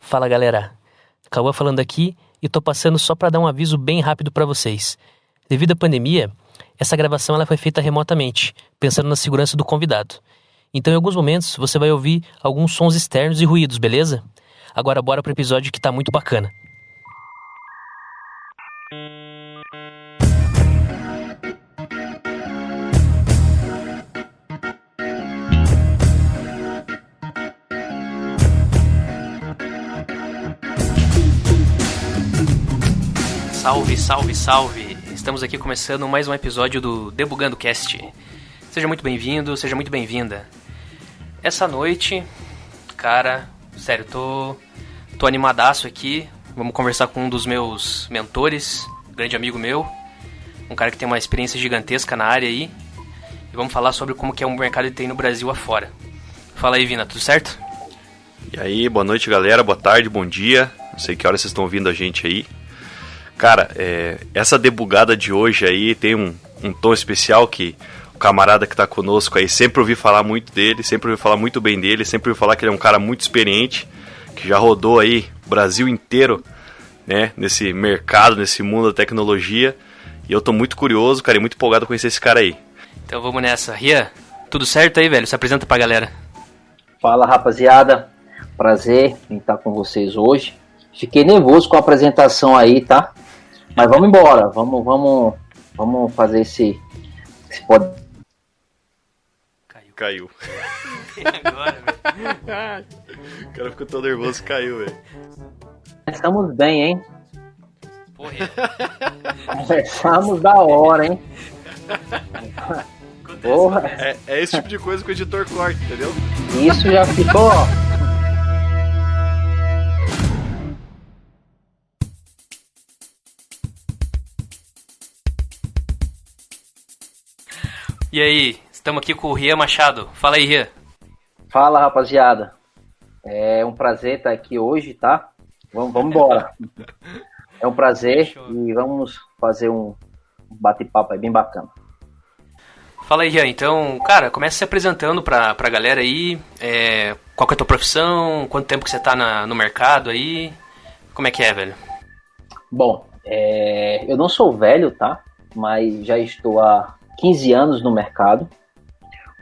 Fala galera, Cauã falando aqui e tô passando só para dar um aviso bem rápido para vocês. Devido à pandemia, essa gravação ela foi feita remotamente, pensando na segurança do convidado. Então em alguns momentos você vai ouvir alguns sons externos e ruídos, beleza? Agora bora pro episódio que tá muito bacana. Salve, salve, salve! Estamos aqui começando mais um episódio do Debugando Cast. Seja muito bem-vindo, seja muito bem-vinda. Essa noite, cara, sério, tô animadaço aqui. Vamos conversar com um dos meus mentores, grande amigo meu, um cara que tem uma experiência gigantesca na área aí. E vamos falar sobre como que é o mercado de TI no Brasil afora. Fala aí, Vina, tudo certo? E aí, boa noite, galera, boa tarde, bom dia. Não sei que hora vocês estão ouvindo a gente aí. Cara, essa debugada de hoje aí tem um tom especial que o camarada que tá conosco aí sempre ouvi falar muito dele, sempre ouvi falar muito bem dele, sempre ouvi falar que ele é um cara muito experiente, que já rodou aí o Brasil inteiro, né, nesse mercado, nesse mundo da tecnologia. E eu tô muito curioso, cara, e muito empolgado com conhecer esse cara aí. Então vamos nessa. Rian, tudo certo aí, velho? Se apresenta pra galera. Fala, rapaziada. Prazer em estar com vocês hoje. Fiquei nervoso com a apresentação aí, tá? Mas vamos embora, vamos fazer esse pod... Caiu. Agora, velho. O cara ficou tão nervoso que caiu, velho. Começamos bem, hein? Porra, Começamos da hora, hein? Porra, É esse tipo de coisa que o editor corta, entendeu? isso já ficou, ó. E aí, estamos aqui com o Rian Machado. Fala aí, Rian. Fala, rapaziada. É um prazer estar aqui hoje, tá? Vamos embora. É um prazer. Fechou. E vamos fazer um bate-papo aí bem bacana. Fala aí, Rian. Então, cara, começa se apresentando pra galera aí. Qual que é a tua profissão? Quanto tempo que você tá no mercado aí? Como é que é, velho? Bom, eu não sou velho, tá? Mas já estou há 15 anos no mercado.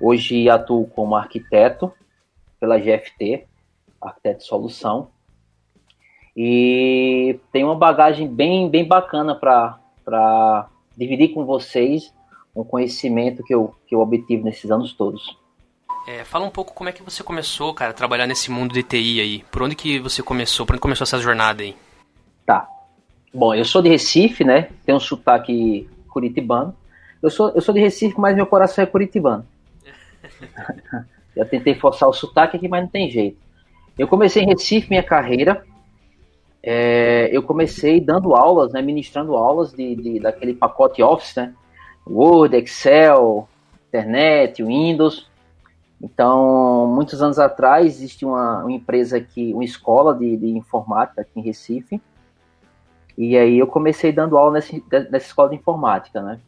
Hoje atuo como arquiteto pela GFT, arquiteto de solução. E tenho uma bagagem bem bacana para dividir com vocês um conhecimento que eu obtive nesses anos todos. Fala um pouco como é que você começou, cara, a trabalhar nesse mundo de TI aí. Por onde que você começou? Por onde começou essa jornada aí? Tá. Bom, eu sou de Recife, né? Tenho um sotaque curitibano. Eu sou de Recife, mas meu coração é curitibano. Já tentei forçar o sotaque aqui, mas não tem jeito. Eu comecei em Recife minha carreira. Eu comecei dando aulas, né? Ministrando aulas daquele pacote Office, né? Word, Excel, Internet, Windows. Então, muitos anos atrás, existia uma empresa aqui, uma escola de informática aqui em Recife. E aí eu comecei dando aula nessa escola de informática, né?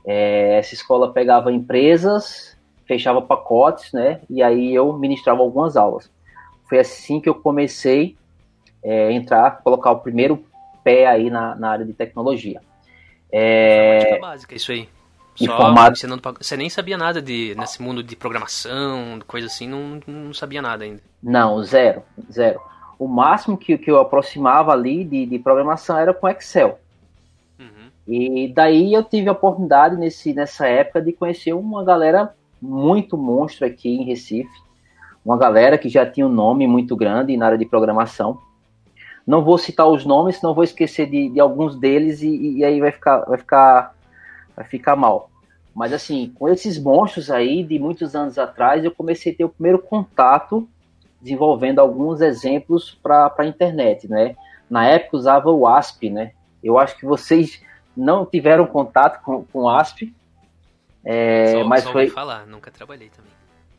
Essa escola pegava empresas, fechava pacotes, né? E aí eu ministrava algumas aulas. Foi assim que eu comecei a colocar o primeiro pé aí na área de tecnologia. Informática básica, isso aí. Informática. Você nem sabia nada nesse mundo de programação, coisa assim, não sabia nada ainda. Não, zero. O máximo que eu aproximava ali de programação era com Excel. Uhum. E daí eu tive a oportunidade nessa época de conhecer uma galera muito monstro aqui em Recife. Uma galera que já tinha um nome muito grande na área de programação. Não vou citar os nomes, senão vou esquecer de alguns deles e aí vai ficar mal. Mas assim, com esses monstros aí de muitos anos atrás, eu comecei a ter o primeiro contato desenvolvendo alguns exemplos para a internet, né? Na época usava o ASP, né? Eu acho que vocês não tiveram contato com o ASP. Só ouvi falar, nunca trabalhei também.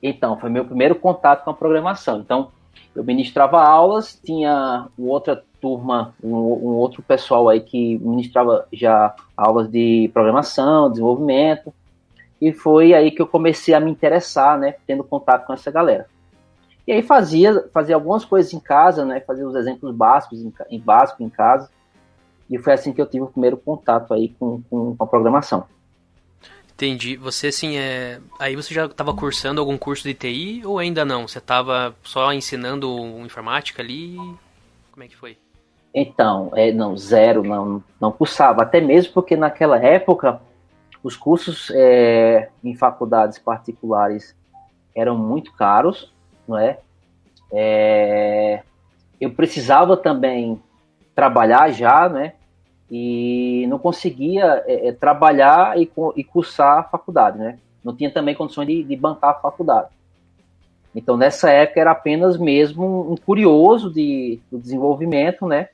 Então, foi meu primeiro contato com a programação. Então, eu ministrava aulas, tinha outra turma, um outro pessoal aí que ministrava já aulas de programação, desenvolvimento, e foi aí que eu comecei a me interessar, né, tendo contato com essa galera. E aí fazia algumas coisas em casa, né? Fazia os exemplos básicos em casa. E foi assim que eu tive o primeiro contato aí com a programação. Entendi. Você, assim, aí você já estava cursando algum curso de TI ou ainda não? Você estava só ensinando informática ali? Como é que foi? Então, não, zero, não cursava. Até mesmo porque naquela época, os cursos em faculdades particulares eram muito caros, não é? Eu precisava também trabalhar já, né? E não conseguia trabalhar e cursar a faculdade, né? Não tinha também condições de bancar a faculdade. Então, nessa época, era apenas mesmo um curioso do desenvolvimento, né?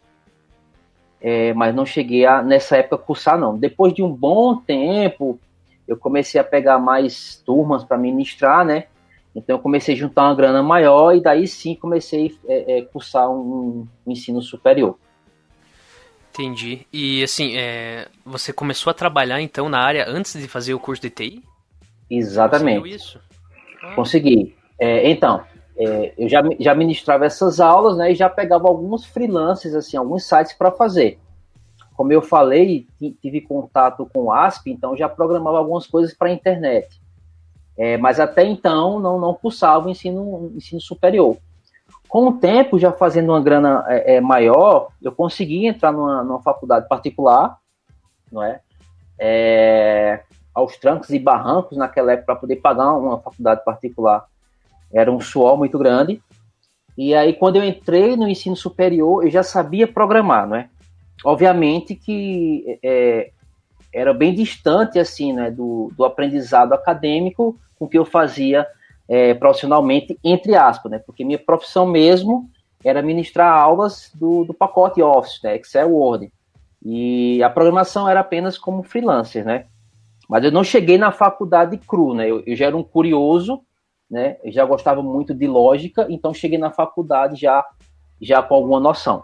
Mas não cheguei nessa época, cursar, não. Depois de um bom tempo, eu comecei a pegar mais turmas para ministrar, né? Então, eu comecei a juntar uma grana maior e daí sim comecei a cursar um ensino superior. Entendi. E, assim, você começou a trabalhar, então, na área antes de fazer o curso de TI? Exatamente. Conseguiu isso? Consegui. Então, eu já ministrava essas aulas, né, e já pegava alguns freelances, assim, alguns sites para fazer. Como eu falei, tive contato com o ASP, então já programava algumas coisas para a internet. Mas até então não cursava o ensino superior. Com o tempo, já fazendo uma grana maior, eu consegui entrar numa faculdade particular, não é? Aos trancos e barrancos naquela época para poder pagar uma faculdade particular. Era um suor muito grande. E aí, quando eu entrei no ensino superior, eu já sabia programar, não é? Obviamente que era bem distante, assim, né, do aprendizado acadêmico com que eu fazia profissionalmente, entre aspas, né? Porque minha profissão mesmo era ministrar aulas do pacote Office, né? Excel, Word. E a programação era apenas como freelancer, né? Mas eu não cheguei na faculdade cru, né? Eu já era um curioso, né? Eu já gostava muito de lógica, então cheguei na faculdade já com alguma noção.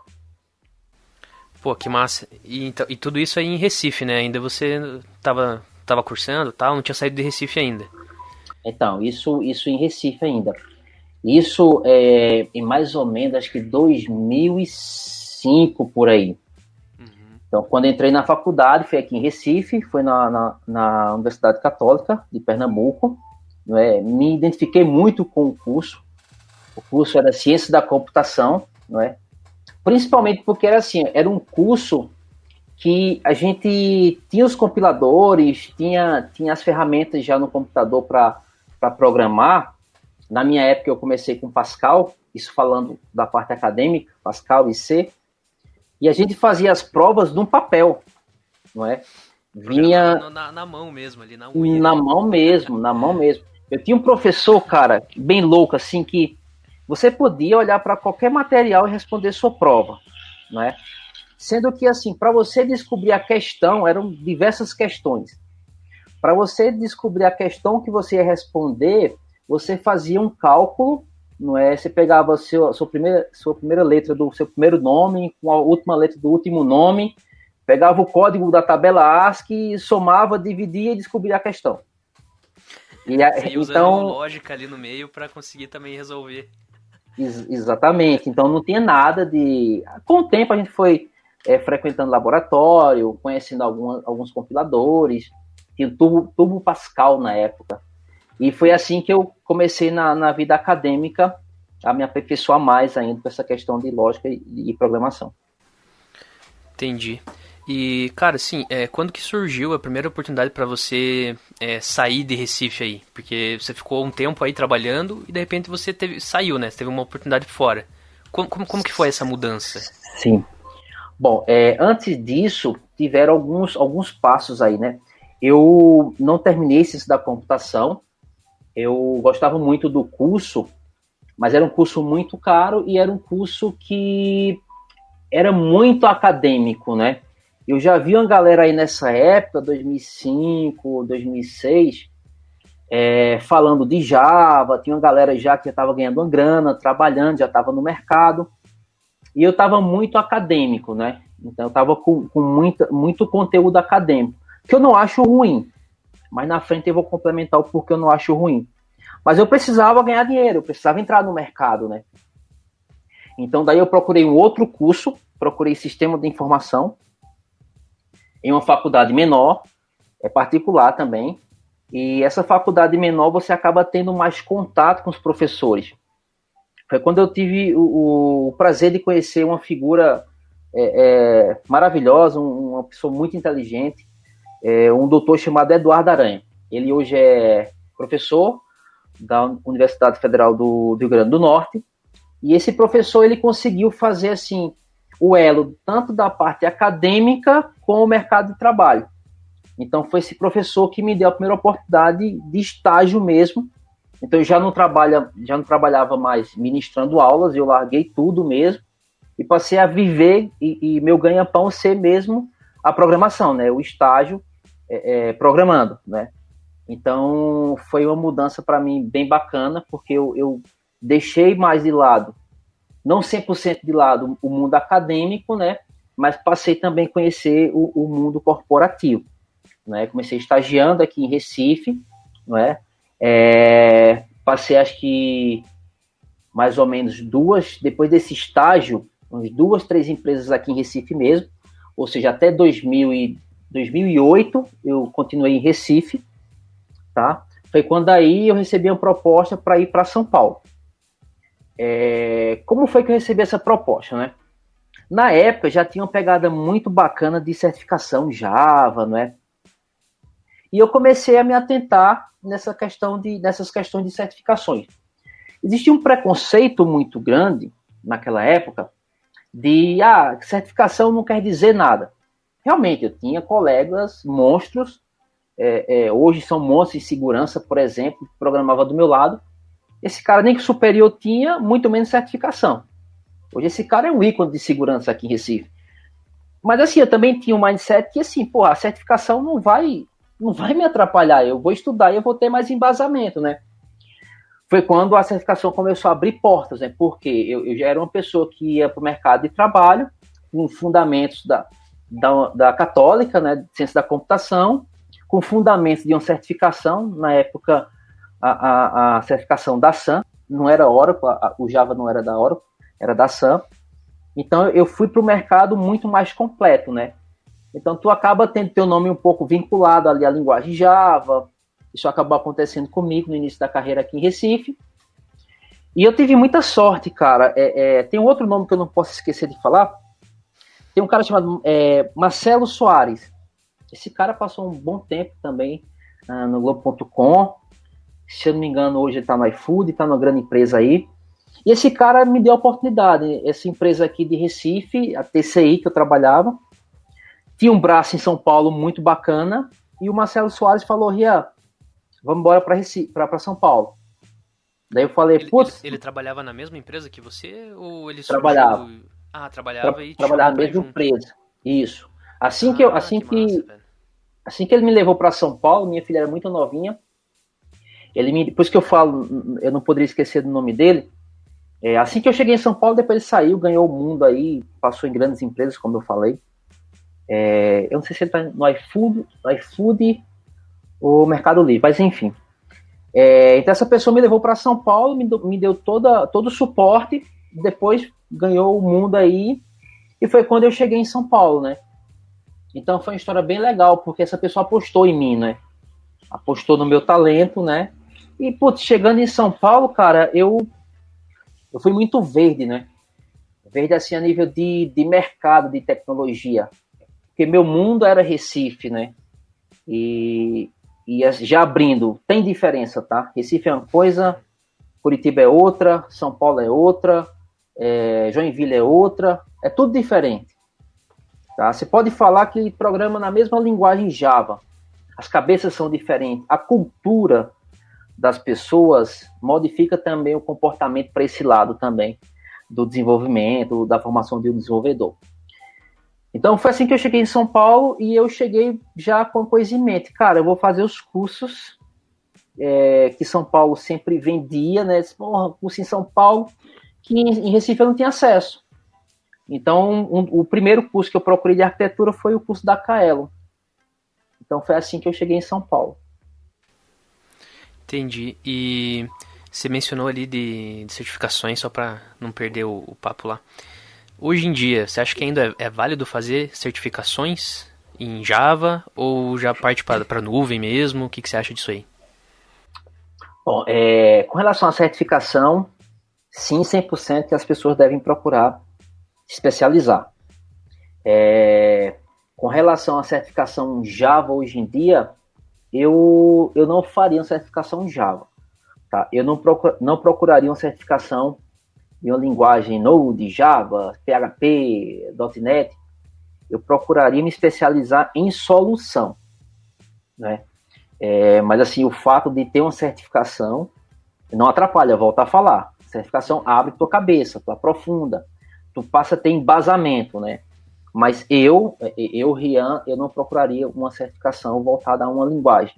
Pô, que massa. E tudo isso aí em Recife, né? Ainda você tava cursando e tal, não tinha saído de Recife ainda. Então, isso em Recife ainda. Isso em mais ou menos, acho que 2005, por aí. Então, quando entrei na faculdade, foi aqui em Recife, foi na Universidade Católica de Pernambuco. Né? Me identifiquei muito com o curso. O curso era Ciência da Computação, não é? Principalmente porque era um curso que a gente tinha os compiladores, tinha as ferramentas já no computador para programar. Na minha época eu comecei com Pascal, isso falando da parte acadêmica, Pascal e C, e a gente fazia as provas num papel, não é? Vinha na mão mesmo, ali na unha. Na mão mesmo. Eu tinha um professor, cara, bem louco, assim, que você podia olhar para qualquer material e responder sua prova, não é? Sendo que, assim, para você descobrir a questão, eram diversas questões. Para você descobrir a questão que você ia responder, você fazia um cálculo, não é? Você pegava a sua primeira letra do seu primeiro nome com a última letra do último nome, pegava o código da tabela ASCII, somava, dividia e descobria a questão. Você ia usando lógica ali no meio para conseguir também resolver. Exatamente. Então não tinha nada de... Com o tempo a gente foi frequentando laboratório, conhecendo alguns compiladores, tinha o Turbo Pascal na época. E foi assim que eu comecei na vida acadêmica a me aperfeiçoar mais ainda com essa questão de lógica e programação. Entendi. E, cara, assim, quando que surgiu a primeira oportunidade para você sair de Recife aí? Porque você ficou um tempo aí trabalhando e de repente você saiu, né? Você teve uma oportunidade fora. Como que foi essa mudança? Sim. Bom, antes disso, tiveram alguns passos aí, né? Eu não terminei ciência da computação. Eu gostava muito do curso, mas era um curso muito caro e era um curso que era muito acadêmico, né? Eu já vi uma galera aí nessa época, 2005, 2006, falando de Java, tinha uma galera já que estava ganhando uma grana, trabalhando, já estava no mercado, e eu estava muito acadêmico, né? Então eu estava com muito conteúdo acadêmico, que eu não acho ruim, mas na frente eu vou complementar o porquê eu não acho ruim. Mas eu precisava ganhar dinheiro, eu precisava entrar no mercado, né? Então daí eu procurei um outro curso, procurei Sistema de Informação, em uma faculdade menor, particular também, e essa faculdade menor você acaba tendo mais contato com os professores. Foi quando eu tive o prazer de conhecer uma figura maravilhosa, uma pessoa muito inteligente, um doutor chamado Eduardo Aranha. Ele hoje é professor da Universidade Federal do Rio Grande do Norte, e esse professor ele conseguiu fazer assim o elo tanto da parte acadêmica com o mercado de trabalho. Então foi esse professor que me deu a primeira oportunidade de estágio mesmo. Então eu já não trabalhava mais ministrando aulas, eu larguei tudo mesmo e passei a viver e meu ganha-pão ser mesmo a programação, né? O estágio programando, né? Então foi uma mudança para mim bem bacana, porque eu deixei mais de lado, não 100% de lado o mundo acadêmico, né? Mas passei também a conhecer o mundo corporativo, né? Comecei estagiando aqui em Recife, não é? Passei acho que mais ou menos depois desse estágio, umas 2, 3 empresas aqui em Recife mesmo, ou seja, até 2008 eu continuei em Recife, tá? Foi quando aí eu recebi uma proposta para ir para São Paulo. Como foi que eu recebi essa proposta, né? Na época já tinha uma pegada muito bacana de certificação Java, né? E eu comecei a me atentar nessas questões de certificações. Existia um preconceito muito grande naquela época de certificação não quer dizer nada. Realmente, eu tinha colegas monstros, hoje são monstros em segurança, por exemplo, que programava do meu lado. Esse cara nem que superior tinha, muito menos certificação. Hoje esse cara é um ícone de segurança aqui em Recife. Mas assim, eu também tinha um mindset que assim, a certificação não vai me atrapalhar, eu vou estudar e eu vou ter mais embasamento, né? Foi quando a certificação começou a abrir portas, né? Porque eu já era uma pessoa que ia para o mercado de trabalho, com fundamentos da Católica, né? De ciência da computação, com fundamentos de uma certificação, na época a certificação da Sun, não era Oracle, o Java não era da Oracle, era da Sun. Então eu fui para o mercado muito mais completo, né? Então tu acaba tendo teu nome um pouco vinculado ali à linguagem Java. Isso acabou acontecendo comigo no início da carreira aqui em Recife. E eu tive muita sorte, cara. Tem um outro nome que eu não posso esquecer de falar. Tem um cara chamado Marcelo Soares. Esse cara passou um bom tempo também no Globo.com. Se eu não me engano, hoje ele está no iFood, está numa grande empresa aí. E esse cara me deu a oportunidade. Essa empresa aqui de Recife, a TCI que eu trabalhava, tinha um braço em São Paulo muito bacana. E o Marcelo Soares falou, Rian, vamos embora para São Paulo. Daí eu falei, putz... Ele trabalhava na mesma empresa que você? Ou ele trabalhava. Surgiu... trabalhava e trabalhava na mesma empresa. Isso. Assim que ele me levou para São Paulo, minha filha era muito novinha. Por isso que eu falo, eu não poderia esquecer do nome dele. Assim que eu cheguei em São Paulo, depois ele saiu, ganhou o mundo aí, passou em grandes empresas, como eu falei. Eu não sei se ele está no iFood ou Mercado Livre, mas enfim. Então essa pessoa me levou para São Paulo, me deu todo o suporte, depois ganhou o mundo aí, e foi quando eu cheguei em São Paulo, né? Então foi uma história bem legal, porque essa pessoa apostou em mim, né? Apostou no meu talento, né? E, putz, chegando em São Paulo, cara, eu fui muito verde, né? Verde, assim, a nível de mercado, de tecnologia. Porque meu mundo era Recife, né? E já abrindo, tem diferença, tá? Recife é uma coisa, Curitiba é outra, São Paulo é outra, Joinville é outra, é tudo diferente. Tá? Você pode falar que programa na mesma linguagem Java, as cabeças são diferentes, a cultura das pessoas modifica também o comportamento para esse lado também, do desenvolvimento, da formação de um desenvolvedor. Então foi assim que eu cheguei em São Paulo e eu cheguei já com coisa em mente. Cara, eu vou fazer os cursos que São Paulo sempre vendia, né? Curso em São Paulo, que em Recife eu não tinha acesso. Então o primeiro curso que eu procurei de arquitetura foi o curso da Kaelo. Então foi assim que eu cheguei em São Paulo. Entendi. E você mencionou ali de certificações, só para não perder o papo lá. Hoje em dia, você acha que ainda é válido fazer certificações em Java ou já parte para nuvem mesmo? O que você acha disso aí? Bom, com relação à certificação, sim, 100% que as pessoas devem procurar se especializar. Com relação à certificação Java hoje em dia, eu não faria uma certificação em Java. Tá? Eu não procuraria uma certificação em uma linguagem Node, Java, PHP, .NET. Eu procuraria me especializar em solução, né? Mas assim, o fato de ter uma certificação não atrapalha, volta a falar. A certificação abre tua cabeça, tu aprofunda, tu passa a ter embasamento, né? Mas Rian, eu não procuraria uma certificação voltada a uma linguagem,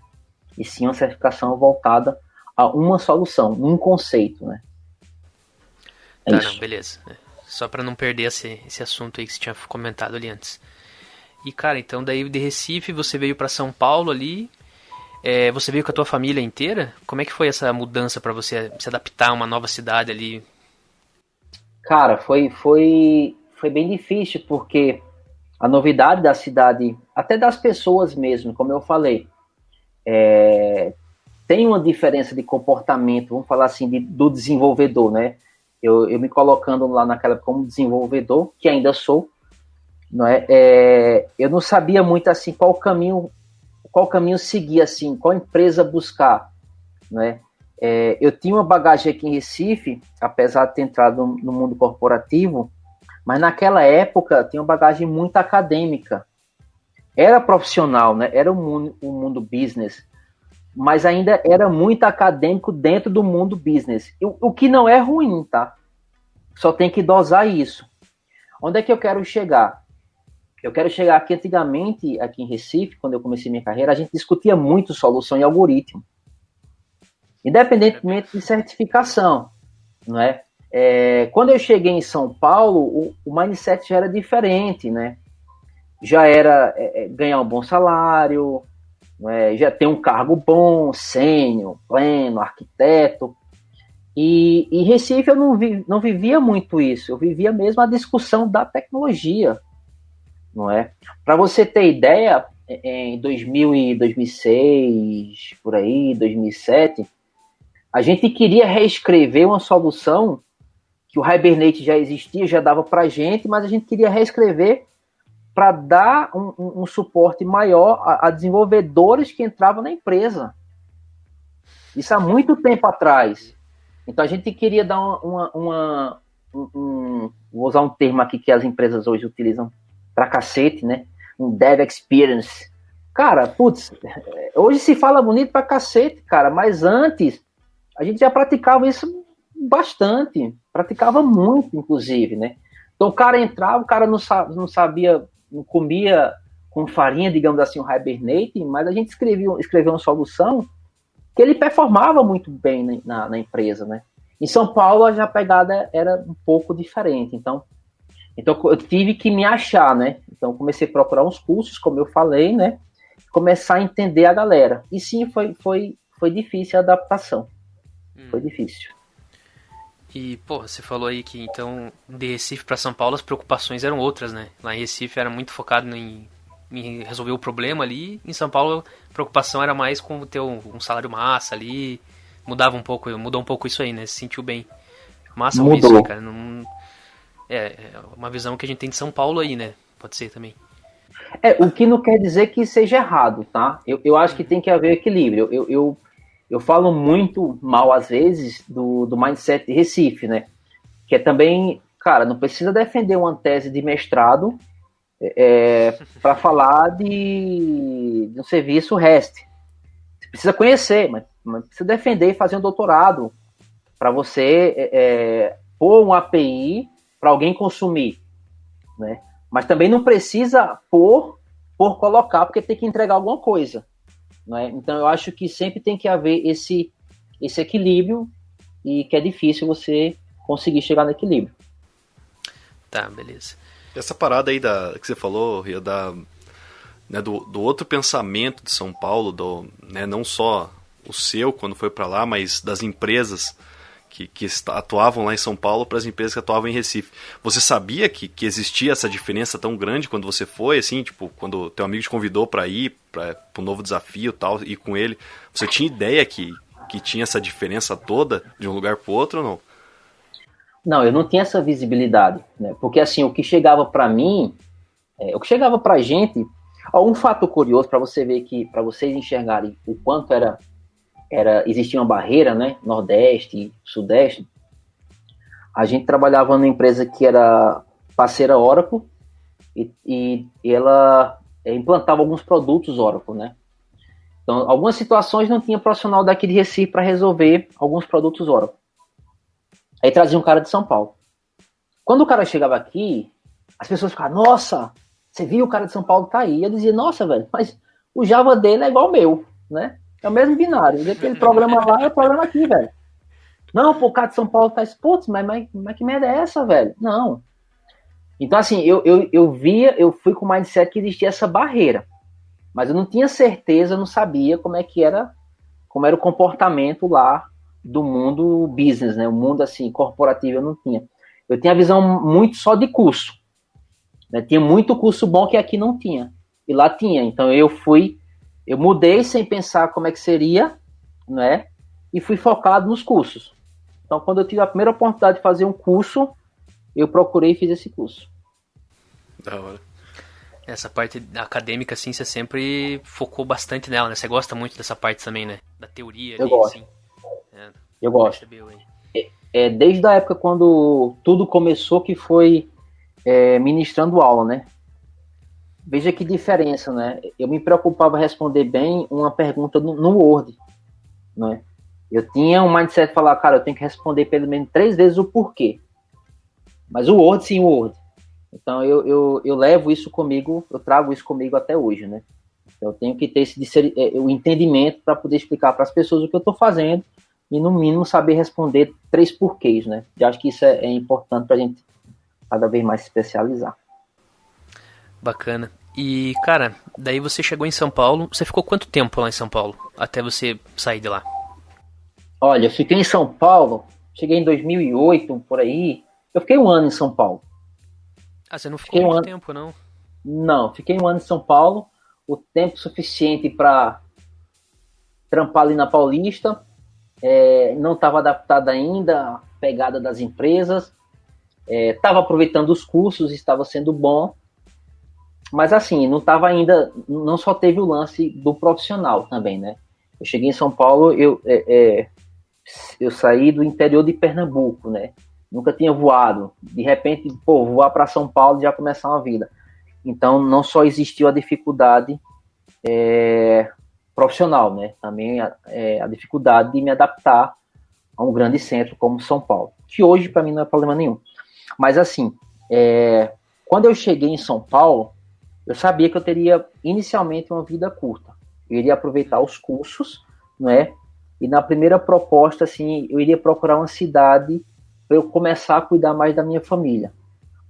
e sim uma certificação voltada a uma solução, um conceito, né? Tá, isso. Não, beleza. Só para não perder esse assunto aí que você tinha comentado ali antes. E, cara, então daí de Recife você veio para São Paulo ali, você veio com a tua família inteira? Como é que foi essa mudança para você se adaptar a uma nova cidade ali? Cara, foi bem difícil, porque a novidade da cidade, até das pessoas mesmo, como eu falei, tem uma diferença de comportamento, vamos falar assim, do desenvolvedor, né? Eu me colocando lá naquela como desenvolvedor, que ainda sou, não é? Eu não sabia muito assim qual caminho seguir, assim, qual empresa buscar, né? Eu tinha uma bagagem aqui em Recife, apesar de ter entrado no mundo corporativo, mas naquela época tinha uma bagagem muito acadêmica. Era profissional, né? Era um mundo business, mas ainda era muito acadêmico dentro do mundo business. O que não é ruim, tá? Só tem que dosar isso. Onde é que eu quero chegar? Eu quero chegar que antigamente, aqui em Recife, quando eu comecei minha carreira, a gente discutia muito solução e algoritmo. Independentemente de certificação, não é? Quando eu cheguei em São Paulo, o mindset já era diferente, né? Já era ganhar um bom salário, já ter um cargo bom, sênior, pleno, arquiteto. E Recife eu não vivia muito isso, eu vivia mesmo a discussão da tecnologia, não é? Para você ter ideia, em 2006, por aí, 2007, a gente queria reescrever uma solução que o Hibernate já existia, já dava para a gente, mas a gente queria reescrever para dar um suporte maior a desenvolvedores que entravam na empresa. Isso há muito tempo atrás. Então a gente queria dar vou usar um termo aqui que as empresas hoje utilizam pra cacete, né? Um Dev Experience. Cara, putz, hoje se fala bonito pra cacete, cara, mas antes a gente já praticava isso bastante, praticava muito, inclusive, né? Então o cara entrava, o cara não sabia, não comia com farinha, digamos assim, o Hibernate, mas a gente escreveu uma solução que ele performava muito bem na empresa, né? Em São Paulo, a pegada era um pouco diferente, então eu tive que me achar, né? Então comecei a procurar uns cursos, como eu falei, né? Começar a entender a galera. E sim, foi difícil a adaptação. Foi difícil. E, pô, você falou aí que, então, de Recife para São Paulo as preocupações eram outras, né? Lá em Recife era muito focado em resolver o problema ali. Em São Paulo a preocupação era mais com ter um salário massa ali. Mudou um pouco isso aí, né? Se sentiu bem. Massa ouvir isso aí, cara. É uma visão que a gente tem de São Paulo aí, né? Pode ser também. O que não quer dizer que seja errado, tá? Eu acho que tem que haver equilíbrio. Eu falo muito mal, às vezes, do mindset de Recife, né? Que é também, cara, não precisa defender uma tese de mestrado para falar de um serviço REST. Você precisa conhecer, mas precisa defender e fazer um doutorado para você pôr um API para alguém consumir, né? Mas também não precisa por colocar, porque tem que entregar alguma coisa, né? Então eu acho que sempre tem que haver esse equilíbrio, e que é difícil você conseguir chegar no equilíbrio. Tá, beleza. Essa parada aí que você falou, né, do outro pensamento de São Paulo, né, não só o seu quando foi para lá, mas das empresas que atuavam lá em São Paulo para as empresas que atuavam em Recife. Você sabia que existia essa diferença tão grande quando você foi, assim, tipo, quando teu amigo te convidou para ir para um novo desafio, tal, ir com ele, você tinha ideia que tinha essa diferença toda de um lugar para o outro ou não? Não, eu não tinha essa visibilidade, né? Porque assim, o que chegava para mim, o que chegava pra gente, um fato curioso para você ver que, para vocês enxergarem o quanto existia uma barreira, né? Nordeste, Sudeste. A gente trabalhava numa empresa que era parceira Oracle e ela implantava alguns produtos Oracle, né? Então, algumas situações não tinha profissional daqui de Recife para resolver alguns produtos Oracle. Aí trazia um cara de São Paulo. Quando o cara chegava aqui, as pessoas ficavam, nossa, você viu o cara de São Paulo tá aí? Eu dizia, nossa, velho, mas o Java dele é igual ao meu, né? É o mesmo binário. Aquele programa lá é o programa aqui, velho. Não, pô, o cara de São Paulo tá... Putz, mas que merda é essa, velho? Não. Então, assim, eu fui com o mindset que existia essa barreira. Mas eu não tinha certeza, não sabia como era o comportamento lá do mundo business, né? O mundo, assim, corporativo eu não tinha. Eu tinha a visão muito só de curso, né? Tinha muito curso bom que aqui não tinha. E lá tinha. Então eu mudei sem pensar como é que seria, né? E fui focado nos cursos. Então, quando eu tive a primeira oportunidade de fazer um curso, eu procurei e fiz esse curso. Da hora. Essa parte acadêmica, assim, você sempre focou bastante nela, né? Você gosta muito dessa parte também, né? Da teoria ali, eu gosto. Assim. Eu gosto. Desde a época quando tudo começou, que foi ministrando aula, né? Veja que diferença, né? Eu me preocupava em responder bem uma pergunta no Word, né? Eu tinha um mindset de falar, cara, eu tenho que responder pelo menos 3 vezes o porquê. Mas o Word, sim, o Word. Então eu levo isso comigo, eu trago isso comigo até hoje, né? Eu tenho que ter o entendimento para poder explicar para as pessoas o que eu estou fazendo e, no mínimo, saber responder 3 porquês, né? Eu acho que isso é importante para a gente cada vez mais se especializar. Bacana. E, cara, daí você chegou em São Paulo. Você ficou quanto tempo lá em São Paulo? Até você sair de lá? Olha, eu fiquei em São Paulo, cheguei em 2008, por aí. Eu fiquei 1 ano em São Paulo. Ah, você não ficou muito tempo, não? Não, fiquei 1 ano em São Paulo. O tempo suficiente para trampar ali na Paulista. Não estava adaptado ainda à pegada das empresas. Estava aproveitando os cursos, estava sendo bom. Mas assim, não estava ainda, não só teve o lance do profissional também, né? Eu cheguei em São Paulo, eu saí do interior de Pernambuco, né? Nunca tinha voado. De repente, voar para São Paulo e já começar uma vida. Então, não só existiu a dificuldade profissional, né? Também a dificuldade de me adaptar a um grande centro como São Paulo, que hoje para mim não é problema nenhum. Mas assim, quando eu cheguei em São Paulo, eu sabia que eu teria inicialmente uma vida curta. Eu iria aproveitar os cursos, né? E na primeira proposta, assim, eu iria procurar uma cidade para eu começar a cuidar mais da minha família.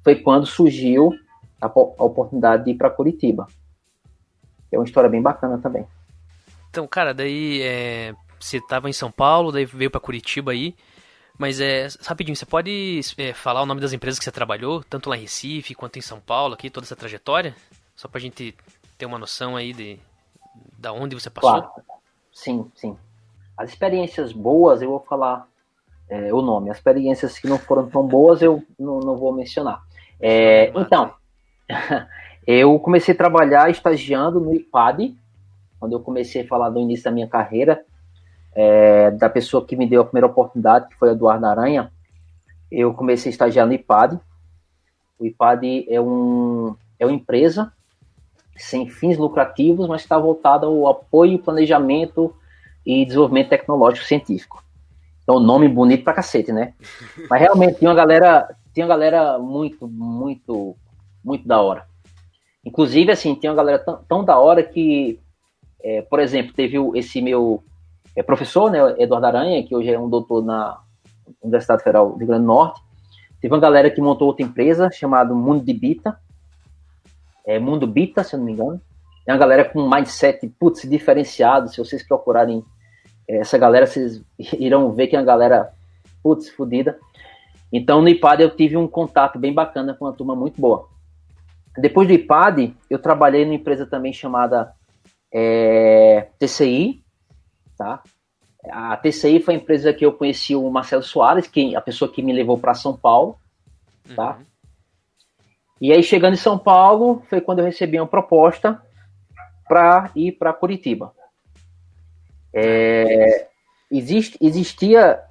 Foi quando surgiu a oportunidade de ir para Curitiba. É uma história bem bacana também. Então, cara, daí você estava em São Paulo, daí veio para Curitiba aí. Mas rapidinho, você pode falar o nome das empresas que você trabalhou, tanto lá em Recife quanto em São Paulo, aqui, toda essa trajetória? Só pra gente ter uma noção aí da onde você passou? Claro. Sim, sim. As experiências boas, eu vou falar o nome. As experiências que não foram tão boas, eu não vou mencionar. Então, eu comecei a trabalhar estagiando no IPAD, quando eu comecei a falar do início da minha carreira, da pessoa que me deu a primeira oportunidade, que foi Eduardo Aranha. Eu comecei a estagiar no IPAD. O IPAD é uma empresa sem fins lucrativos, mas está voltada ao apoio, planejamento e desenvolvimento tecnológico científico. Então, nome bonito pra cacete, né? Mas realmente tinha uma galera muito, muito, muito da hora. Inclusive, assim, tinha uma galera tão da hora que, por exemplo, teve esse meu professor, né, Eduardo Aranha, que hoje é um doutor na Universidade Federal do Rio Grande do Norte. Teve uma galera que montou outra empresa chamada Mundo de Bita. Mundo Bita, se eu não me engano. É uma galera com um mindset, diferenciado. Se vocês procurarem Essa galera, vocês irão ver que é uma galera, putz, fodida. Então, no IPAD eu tive um contato bem bacana com uma turma muito boa. Depois do IPAD, eu trabalhei numa empresa também chamada TCI, tá? A TCI foi a empresa que eu conheci o Marcelo Soares, a pessoa que me levou para São Paulo, tá? Uhum. E aí, chegando em São Paulo, foi quando eu recebi uma proposta para ir para Curitiba. Existia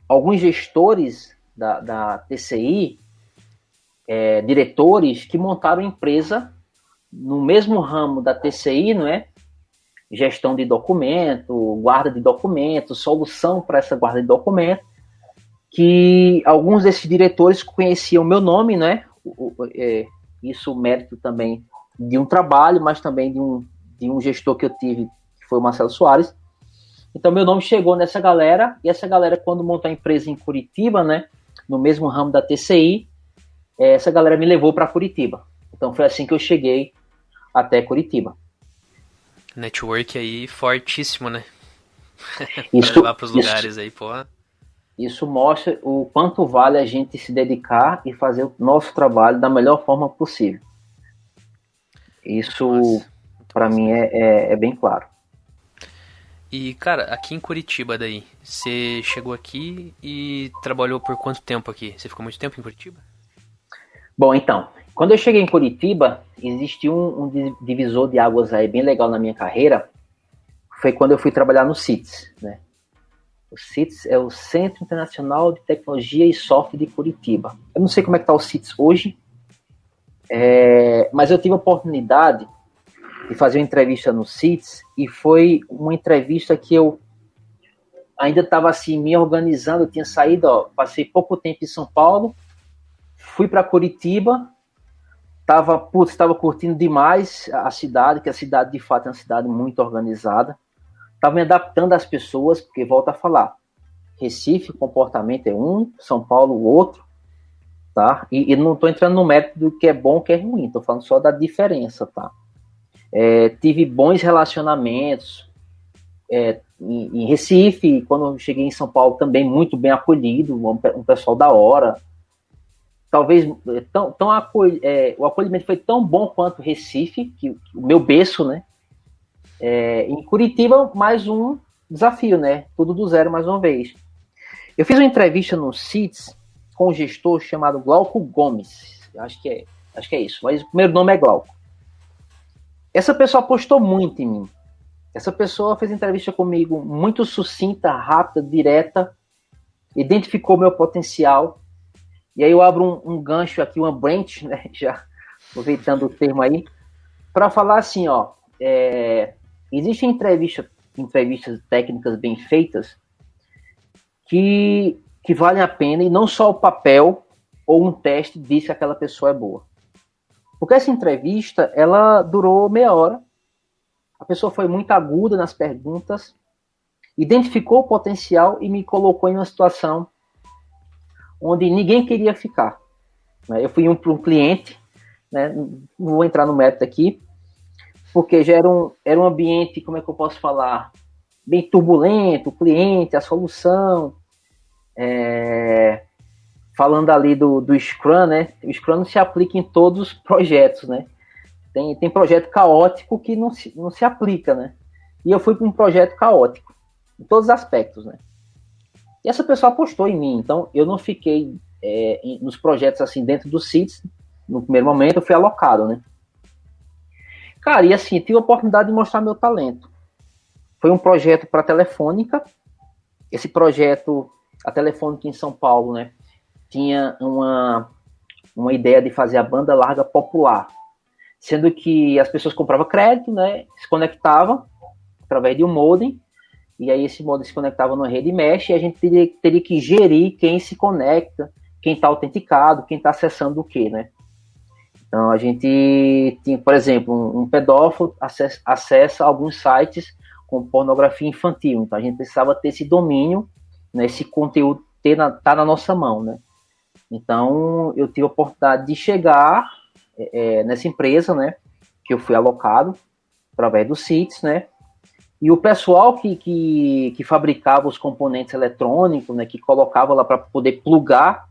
alguns gestores da TCI, diretores, que montaram empresa no mesmo ramo da TCI, não é? Gestão de documento, guarda de documento, solução para essa guarda de documento, que alguns desses diretores conheciam meu nome, né? Isso mérito também de um trabalho, mas também de um gestor que eu tive, que foi o Marcelo Soares. Então, meu nome chegou nessa galera, e essa galera, quando montou a empresa em Curitiba, né, no mesmo ramo da TCI, essa galera me levou para Curitiba. Então, foi assim que eu cheguei até Curitiba. Network aí fortíssimo, né? Para levar para os lugares aí, porra. Isso mostra o quanto vale a gente se dedicar e fazer o nosso trabalho da melhor forma possível. Isso, para mim, é bem claro. E, cara, aqui em Curitiba daí, você chegou aqui e trabalhou por quanto tempo aqui? Você ficou muito tempo em Curitiba? Bom, então, quando eu cheguei em Curitiba, existiu um divisor de águas aí bem legal na minha carreira. Foi quando eu fui trabalhar no CITES, né? O CITES é o Centro Internacional de Tecnologia e Software de Curitiba. Eu não sei como é que está o CITES hoje, mas eu tive a oportunidade de fazer uma entrevista no CITES, e foi uma entrevista que eu ainda estava assim, me organizando. Eu tinha saído, passei pouco tempo em São Paulo, fui para Curitiba, estava curtindo demais a cidade, que a cidade de fato é uma cidade muito organizada. Estava me adaptando às pessoas, porque volto a falar, Recife, o comportamento é um, São Paulo o outro, tá? E não estou entrando no mérito do que é bom e o que é ruim, estou falando só da diferença, tá? Tive bons relacionamentos em Recife. Quando eu cheguei em São Paulo, também muito bem acolhido, um pessoal da hora. Talvez o acolhimento foi tão bom quanto Recife, que o meu berço, né? Em Curitiba, mais um desafio, né? Tudo do zero mais uma vez. Eu fiz uma entrevista no CITES com um gestor chamado Glauco Gomes. Acho que é isso, mas o primeiro nome é Glauco. Essa pessoa apostou muito em mim. Essa pessoa fez entrevista comigo muito sucinta, rápida, direta, identificou meu potencial. E aí eu abro um gancho aqui, uma branch, né? Já aproveitando o termo aí, para falar assim, ó, existem entrevistas técnicas bem feitas que valem a pena, e não só o papel ou um teste diz que aquela pessoa é boa. Porque essa entrevista, ela durou meia hora, a pessoa foi muito aguda nas perguntas, identificou o potencial e me colocou em uma situação onde ninguém queria ficar. Eu fui para um cliente, né? Não vou entrar no mérito aqui, porque já era um ambiente, como é que eu posso falar, bem turbulento, o cliente, a solução, falando ali do Scrum, né? O Scrum não se aplica em todos os projetos, né? Tem projeto caótico que não se aplica, né? E eu fui para um projeto caótico, em todos os aspectos, né? E essa pessoa apostou em mim, então eu não fiquei nos projetos assim dentro do CITES. No primeiro momento eu fui alocado, né? Cara, e assim, tive a oportunidade de mostrar meu talento. Foi um projeto para a Telefônica. Esse projeto, a Telefônica em São Paulo, né, tinha uma ideia de fazer a banda larga popular, sendo que as pessoas compravam crédito, né, se conectavam através de um modem, e aí esse modem se conectava numa rede mesh, e a gente teria que gerir quem se conecta, quem está autenticado, quem está acessando o quê, né? Então a gente tinha, por exemplo, um pedófilo acessa alguns sites com pornografia infantil, então a gente precisava ter esse domínio, né, esse conteúdo tá na nossa mão, né? Então eu tive a oportunidade de chegar nessa empresa, né, que eu fui alocado através do CITES, né, E o pessoal que fabricava os componentes eletrônicos, né, que colocava lá para poder plugar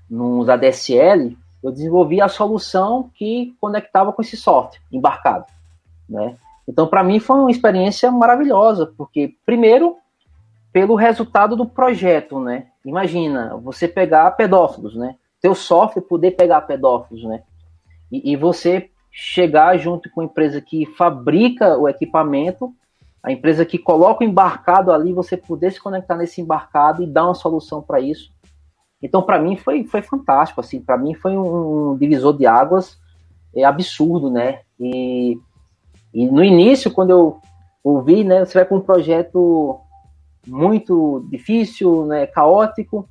nos ADSL, eu desenvolvi a solução que conectava com esse software embarcado, né? Então, para mim, foi uma experiência maravilhosa, porque, primeiro, pelo resultado do projeto, né? Imagina, você pegar pedófilos, né? Teu software poder pegar pedófilos, né? E você chegar junto com a empresa que fabrica o equipamento, a empresa que coloca o embarcado ali, você poder se conectar nesse embarcado e dar uma solução para isso. Então, para mim, foi fantástico, assim, para mim foi um divisor de águas absurdo, né? E no início, quando eu ouvi, né, você vai para um projeto muito difícil, né, caótico,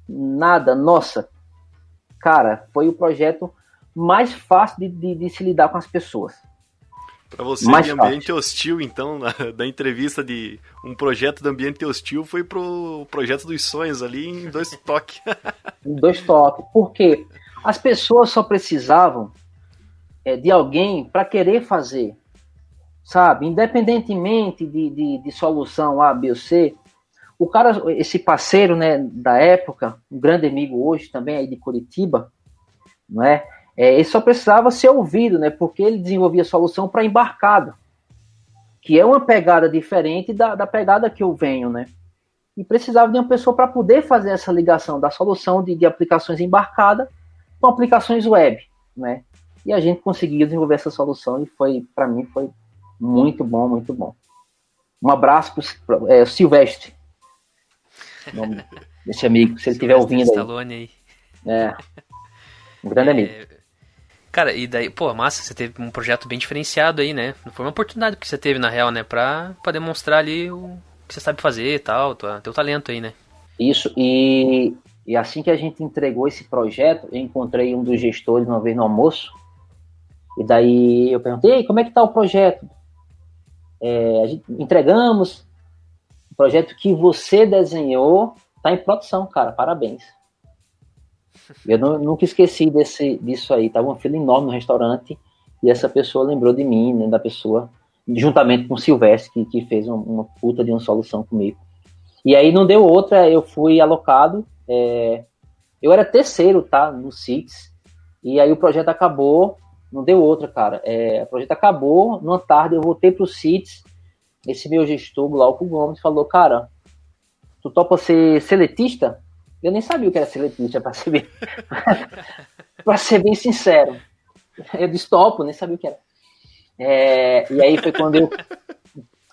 nada, nossa, cara, foi o projeto mais fácil de se lidar com as pessoas. Para você, Mais de ambiente hostil, então, da entrevista de um projeto de ambiente hostil, foi pro projeto dos sonhos ali em 2 toques. Em 2 toques. Porque as pessoas só precisavam de alguém para querer fazer, sabe? Independentemente de solução A, B ou C, o cara, esse parceiro, né, da época, um grande amigo hoje também aí de Curitiba, não é? Ele só precisava ser ouvido, né? Porque ele desenvolvia solução para embarcado, que é uma pegada diferente da pegada que eu venho, né? E precisava de uma pessoa para poder fazer essa ligação da solução de aplicações embarcada com aplicações web, né? E a gente conseguiu desenvolver essa solução e para mim foi muito bom, muito bom. Um abraço para o Silvestre, nome desse amigo, se ele estiver ouvindo Stallone aí. Um grande amigo. Cara, e daí, pô, massa, você teve um projeto bem diferenciado aí, né? Foi uma oportunidade que você teve, na real, né? Pra demonstrar ali o que você sabe fazer e tal, teu talento aí, né? Isso, e assim que a gente entregou esse projeto, eu encontrei um dos gestores uma vez no almoço, e daí eu perguntei, como é que tá o projeto? A gente entregamos, o projeto que você desenhou tá em produção, cara, parabéns. Eu nunca esqueci disso aí. Tava uma fila enorme no restaurante e essa pessoa lembrou de mim, né, da pessoa, juntamente com o Silvestre, que fez uma puta de uma solução comigo. E aí não deu outra, eu fui alocado. Eu era terceiro, tá, no CITES, e aí o projeto acabou, não deu outra, cara. O projeto acabou, numa tarde eu voltei pro CITES, esse meu gestor, Glauco Gomes, falou, cara, tu topa ser seletista? Eu nem sabia o que era seletista, para ser bem sincero. Eu disse topo, nem sabia o que era. E aí foi quando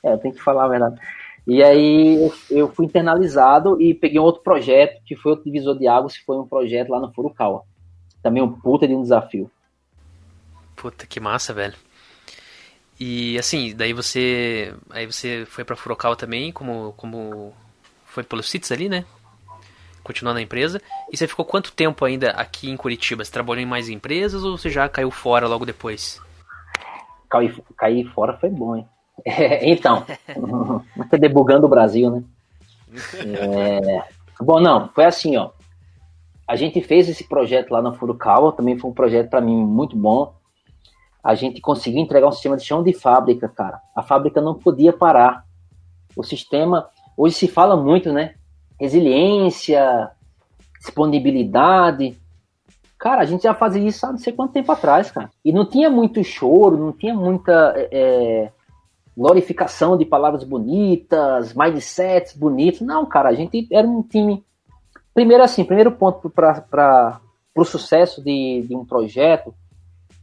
eu tenho que falar a verdade. E aí eu fui internalizado e peguei um outro projeto, que foi outro divisor de águas, que foi um projeto lá no Furukawa. Também um puta de um desafio. Puta, que massa, velho. E assim, daí você foi pra Furukawa também, como foi pelos CITES ali, né? Continuou na empresa. E você ficou quanto tempo ainda aqui em Curitiba? Você trabalhou em mais empresas ou você já caiu fora logo depois? Cair fora foi bom, hein? Então, tá debugando o Brasil, né? Bom, não, foi assim, ó. A gente fez esse projeto lá na Furukawa, também foi um projeto para mim muito bom. A gente conseguiu entregar um sistema de chão de fábrica, cara. A fábrica não podia parar. O sistema, hoje se fala muito, né? Resiliência, disponibilidade. Cara, a gente já fazia isso há não sei quanto tempo atrás, cara. E não tinha muito choro, não tinha muita glorificação de palavras bonitas, mindsets bonitos. Não, cara, a gente era um time... Primeiro ponto para o sucesso de um projeto,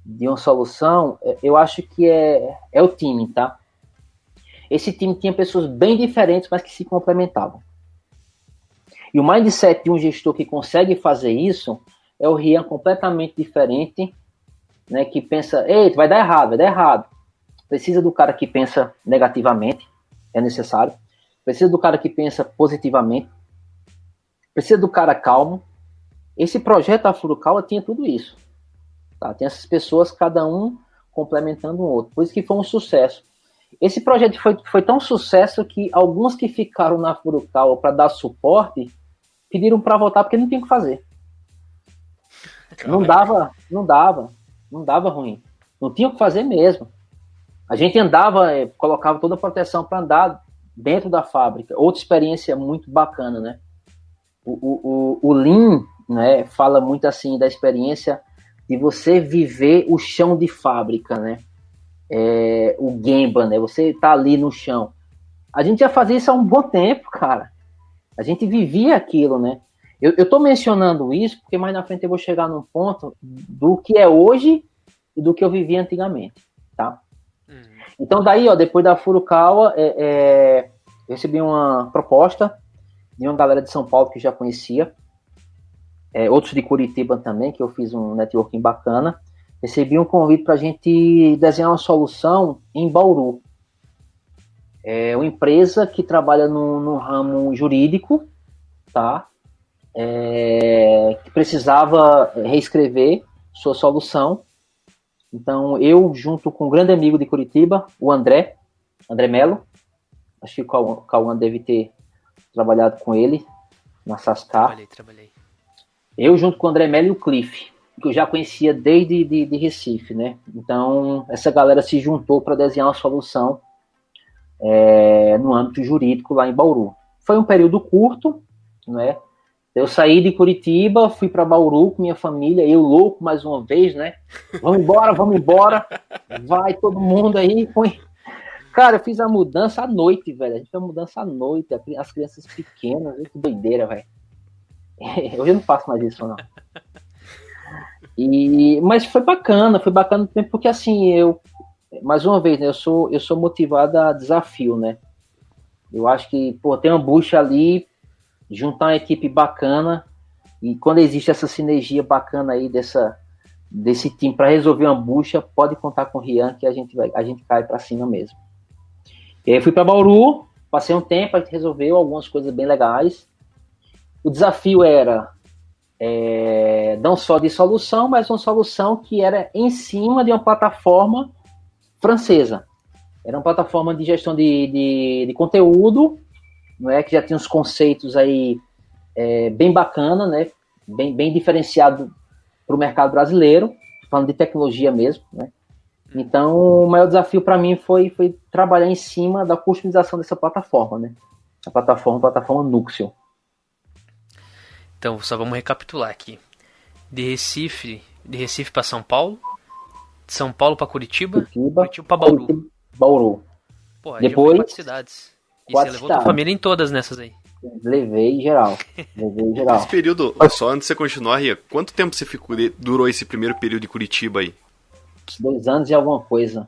de uma solução, eu acho que é o time, tá? Esse time tinha pessoas bem diferentes, mas que se complementavam. E o mindset de um gestor que consegue fazer isso é o Rian completamente diferente, né, que pensa, ei, vai dar errado. Precisa do cara que pensa negativamente, é necessário. Precisa do cara que pensa positivamente. Precisa do cara calmo. Esse projeto da Furukawa tinha tudo isso. Tá? Tem essas pessoas, cada um complementando o outro. Por isso que foi um sucesso. Esse projeto foi tão sucesso que alguns que ficaram na Furukawa para dar suporte pediram para voltar porque não tinha o que fazer. Não dava ruim. Não tinha o que fazer mesmo. A gente andava, colocava toda a proteção para andar dentro da fábrica. Outra experiência muito bacana, né? O Lean, né, fala muito assim da experiência de você viver o chão de fábrica, né? O Gemba, né? Você tá ali no chão. A gente já fazia isso há um bom tempo, cara. A gente vivia aquilo, né? Eu tô mencionando isso porque mais na frente eu vou chegar num ponto do que é hoje e do que eu vivia antigamente, tá? Então daí, ó, depois da Furukawa, eu recebi uma proposta de uma galera de São Paulo que eu já conhecia, outros de Curitiba também, que eu fiz um networking bacana. Recebi um convite para a gente desenhar uma solução em Bauru. É uma empresa que trabalha no ramo jurídico, tá? Que precisava reescrever sua solução. Então, eu, junto com um grande amigo de Curitiba, o André Melo, acho que o Cauã deve ter trabalhado com ele na Sascar. Trabalhei. Eu, junto com o André Melo e o Cliff, que eu já conhecia desde de Recife, né? Então, essa galera se juntou para desenhar uma solução no âmbito jurídico lá em Bauru. Foi um período curto, né? Eu saí de Curitiba, fui para Bauru com minha família, eu louco mais uma vez, né? Vamos embora, vai todo mundo aí, põe. Cara, eu fiz a mudança à noite, velho. A gente fez a mudança à noite, as crianças pequenas, que doideira, velho. Hoje eu não faço mais isso, não. Mas foi bacana porque assim, mais uma vez, né, eu sou motivado a desafio, né? Eu acho que, tem uma bucha ali, juntar uma equipe bacana, e quando existe essa sinergia bacana aí desse time para resolver uma bucha, pode contar com o Rian que a gente cai para cima mesmo. E aí fui para Bauru, passei um tempo, a gente resolveu algumas coisas bem legais. O desafio era não só de solução, mas uma solução que era em cima de uma plataforma francesa. Era uma plataforma de gestão de conteúdo, não é, que já tinha uns conceitos aí bem bacana, né, bem diferenciado para o mercado brasileiro, falando de tecnologia mesmo, né. Então, o maior desafio para mim foi trabalhar em cima da customização dessa plataforma, né, a plataforma Nuxio. Então, só vamos recapitular aqui. De Recife para São Paulo, de São Paulo para Curitiba para Bauru. Pô, depois 4 cidades. E você levou tua família em todas nessas aí? Levei geral. Esse período, só antes de você continuar, Ria, quanto tempo você durou esse primeiro período de Curitiba aí? 2 anos e alguma coisa.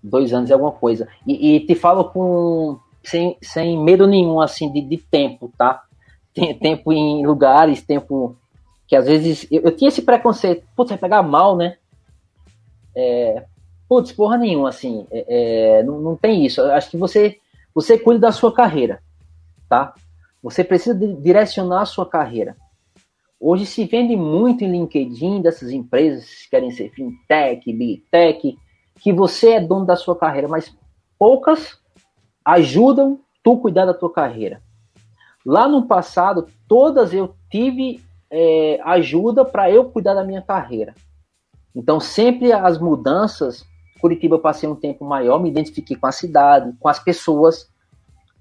2 anos e alguma coisa. E te falo sem medo nenhum, assim, de tempo, tá? Tem tempo em lugares, tempo que às vezes... Eu tinha esse preconceito. Putz, vai pegar mal, né? Porra nenhuma, assim. Não tem isso. Eu acho que você cuida da sua carreira, tá? Você precisa direcionar a sua carreira. Hoje se vende muito em LinkedIn dessas empresas que querem ser fintech, big tech, que você é dono da sua carreira, mas poucas ajudam tu cuidar da tua carreira. Lá no passado, todas eu tive ajuda para eu cuidar da minha carreira. Então, sempre as mudanças, Curitiba eu passei um tempo maior, me identifiquei com a cidade, com as pessoas,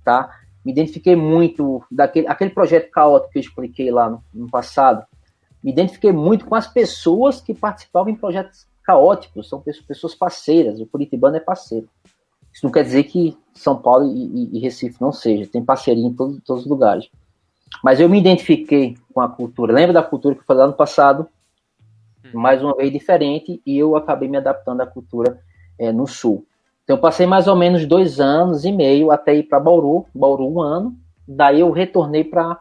tá? Me identifiquei muito aquele projeto caótico que eu expliquei lá no passado. Me identifiquei muito com as pessoas que participavam em projetos caóticos, são pessoas parceiras, o curitibano é parceiro. Isso não quer dizer que São Paulo e Recife não seja, tem parceria em todos os lugares. Mas eu me identifiquei com a cultura, lembra da cultura que eu falei lá no passado? Mais uma vez diferente, e eu acabei me adaptando à cultura no Sul. Então eu passei mais ou menos 2 anos e meio até ir para Bauru 1 ano, daí eu retornei para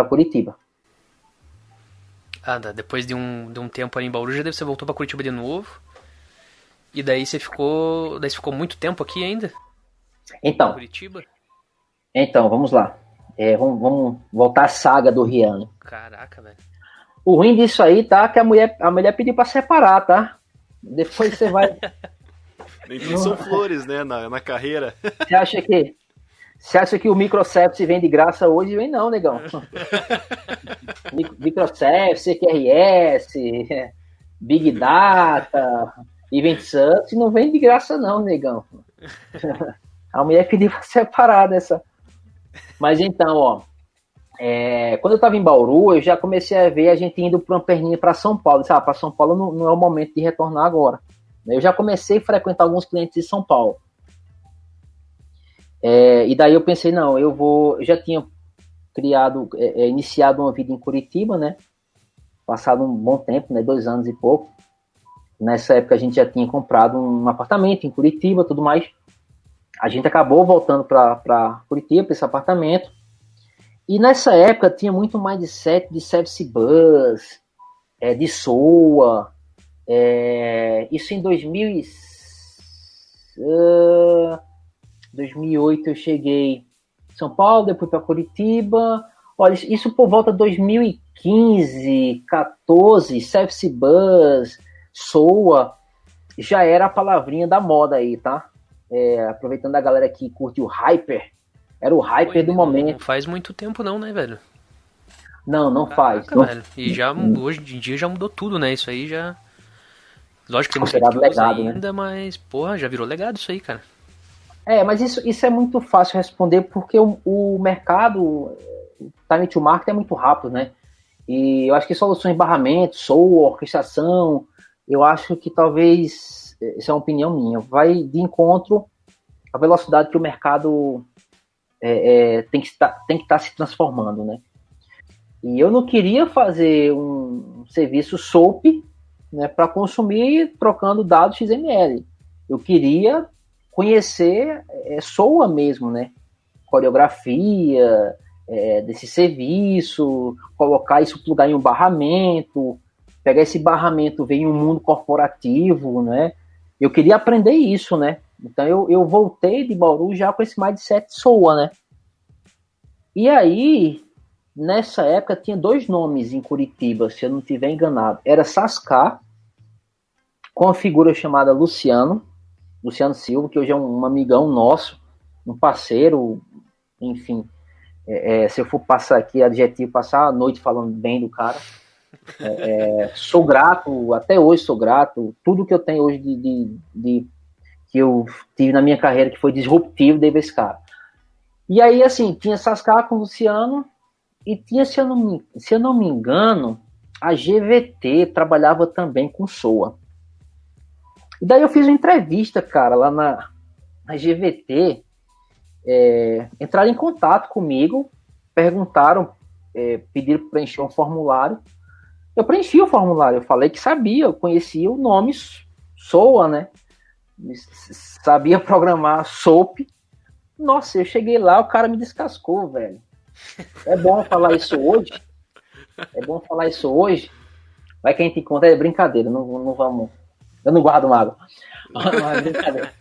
Curitiba. Depois de um tempo ali em Bauru, você voltou para Curitiba de novo, e daí você ficou muito tempo aqui ainda? Então, Curitiba? Então, vamos lá. Vamos voltar à saga do Rian. Caraca, velho. O ruim disso aí, tá? Que a mulher pediu pra separar, tá? Depois você vai... Nem tudo são flores, né? Na carreira. Você acha que o microservice vem de graça hoje? Vem não, negão. Microservice, CQRS, Big Data, E vem de Santos e não vem de graça não, negão. A mulher pediu pra separar dessa. Mas então, ó, quando eu tava em Bauru, eu já comecei a ver a gente indo pra uma perninha pra São Paulo. Sabe, pra São Paulo não é o momento de retornar agora. Eu já comecei a frequentar alguns clientes de São Paulo. E daí eu pensei, não, eu já tinha iniciado uma vida em Curitiba, né? Passado um bom tempo, né? 2 anos e pouco. Nessa época a gente já tinha comprado um apartamento em Curitiba, tudo mais. A gente acabou voltando para Curitiba, para esse apartamento. E nessa época tinha muito mindset de Service Bus, de SOA. Isso em 2008 eu cheguei em São Paulo, depois para Curitiba. Olha, isso por volta de 2015, 14, Service Bus, SOA, já era a palavrinha da moda aí, tá? Aproveitando a galera que curte o Hyper, era o Hyper do momento. Não faz muito tempo não, né, velho? Não faz. Caraca, velho. E já hoje em dia já mudou tudo, né? Isso aí já... Lógico que tem muita gente que usa ainda, né? Mas, porra, já virou legado isso aí, cara. Mas isso é muito fácil responder porque o mercado, o time to market é muito rápido, né? E eu acho que soluções de barramento, SOA, orquestração, eu acho que talvez, essa é uma opinião minha, vai de encontro à velocidade que o mercado tem que estar se transformando, né? E eu não queria fazer um serviço SOAP, né, para consumir trocando dados XML. Eu queria conhecer SOA mesmo, né? Coreografia desse serviço, colocar isso, plugar em um barramento, pegar esse barramento, ver em um mundo corporativo, né? Eu queria aprender isso, né? Então eu voltei de Bauru já com esse mindset SOA, né? E aí, nessa época, tinha 2 nomes em Curitiba, se eu não estiver enganado. Era Sascar, com uma figura chamada Luciano Silva, que hoje é um amigão nosso, um parceiro, enfim. Se eu for passar aqui adjetivo, passar a noite falando bem do cara. Sou grato, até hoje sou grato. Tudo que eu tenho hoje que eu tive na minha carreira que foi disruptivo, devo a esse cara. E aí, assim, tinha Sascar com o Luciano e tinha, se eu não me engano, a GVT trabalhava também com SOA. E daí eu fiz uma entrevista, cara, lá na GVT, entraram em contato comigo, perguntaram, pediram para preencher um formulário. Eu preenchi o formulário, eu falei que sabia, eu conhecia o nome SOA, né? Sabia programar SOAP. Nossa, eu cheguei lá, o cara me descascou, velho. É bom falar isso hoje. Vai que a gente encontra, é brincadeira, não vamos... Eu não guardo mágoa. Mas brincadeira.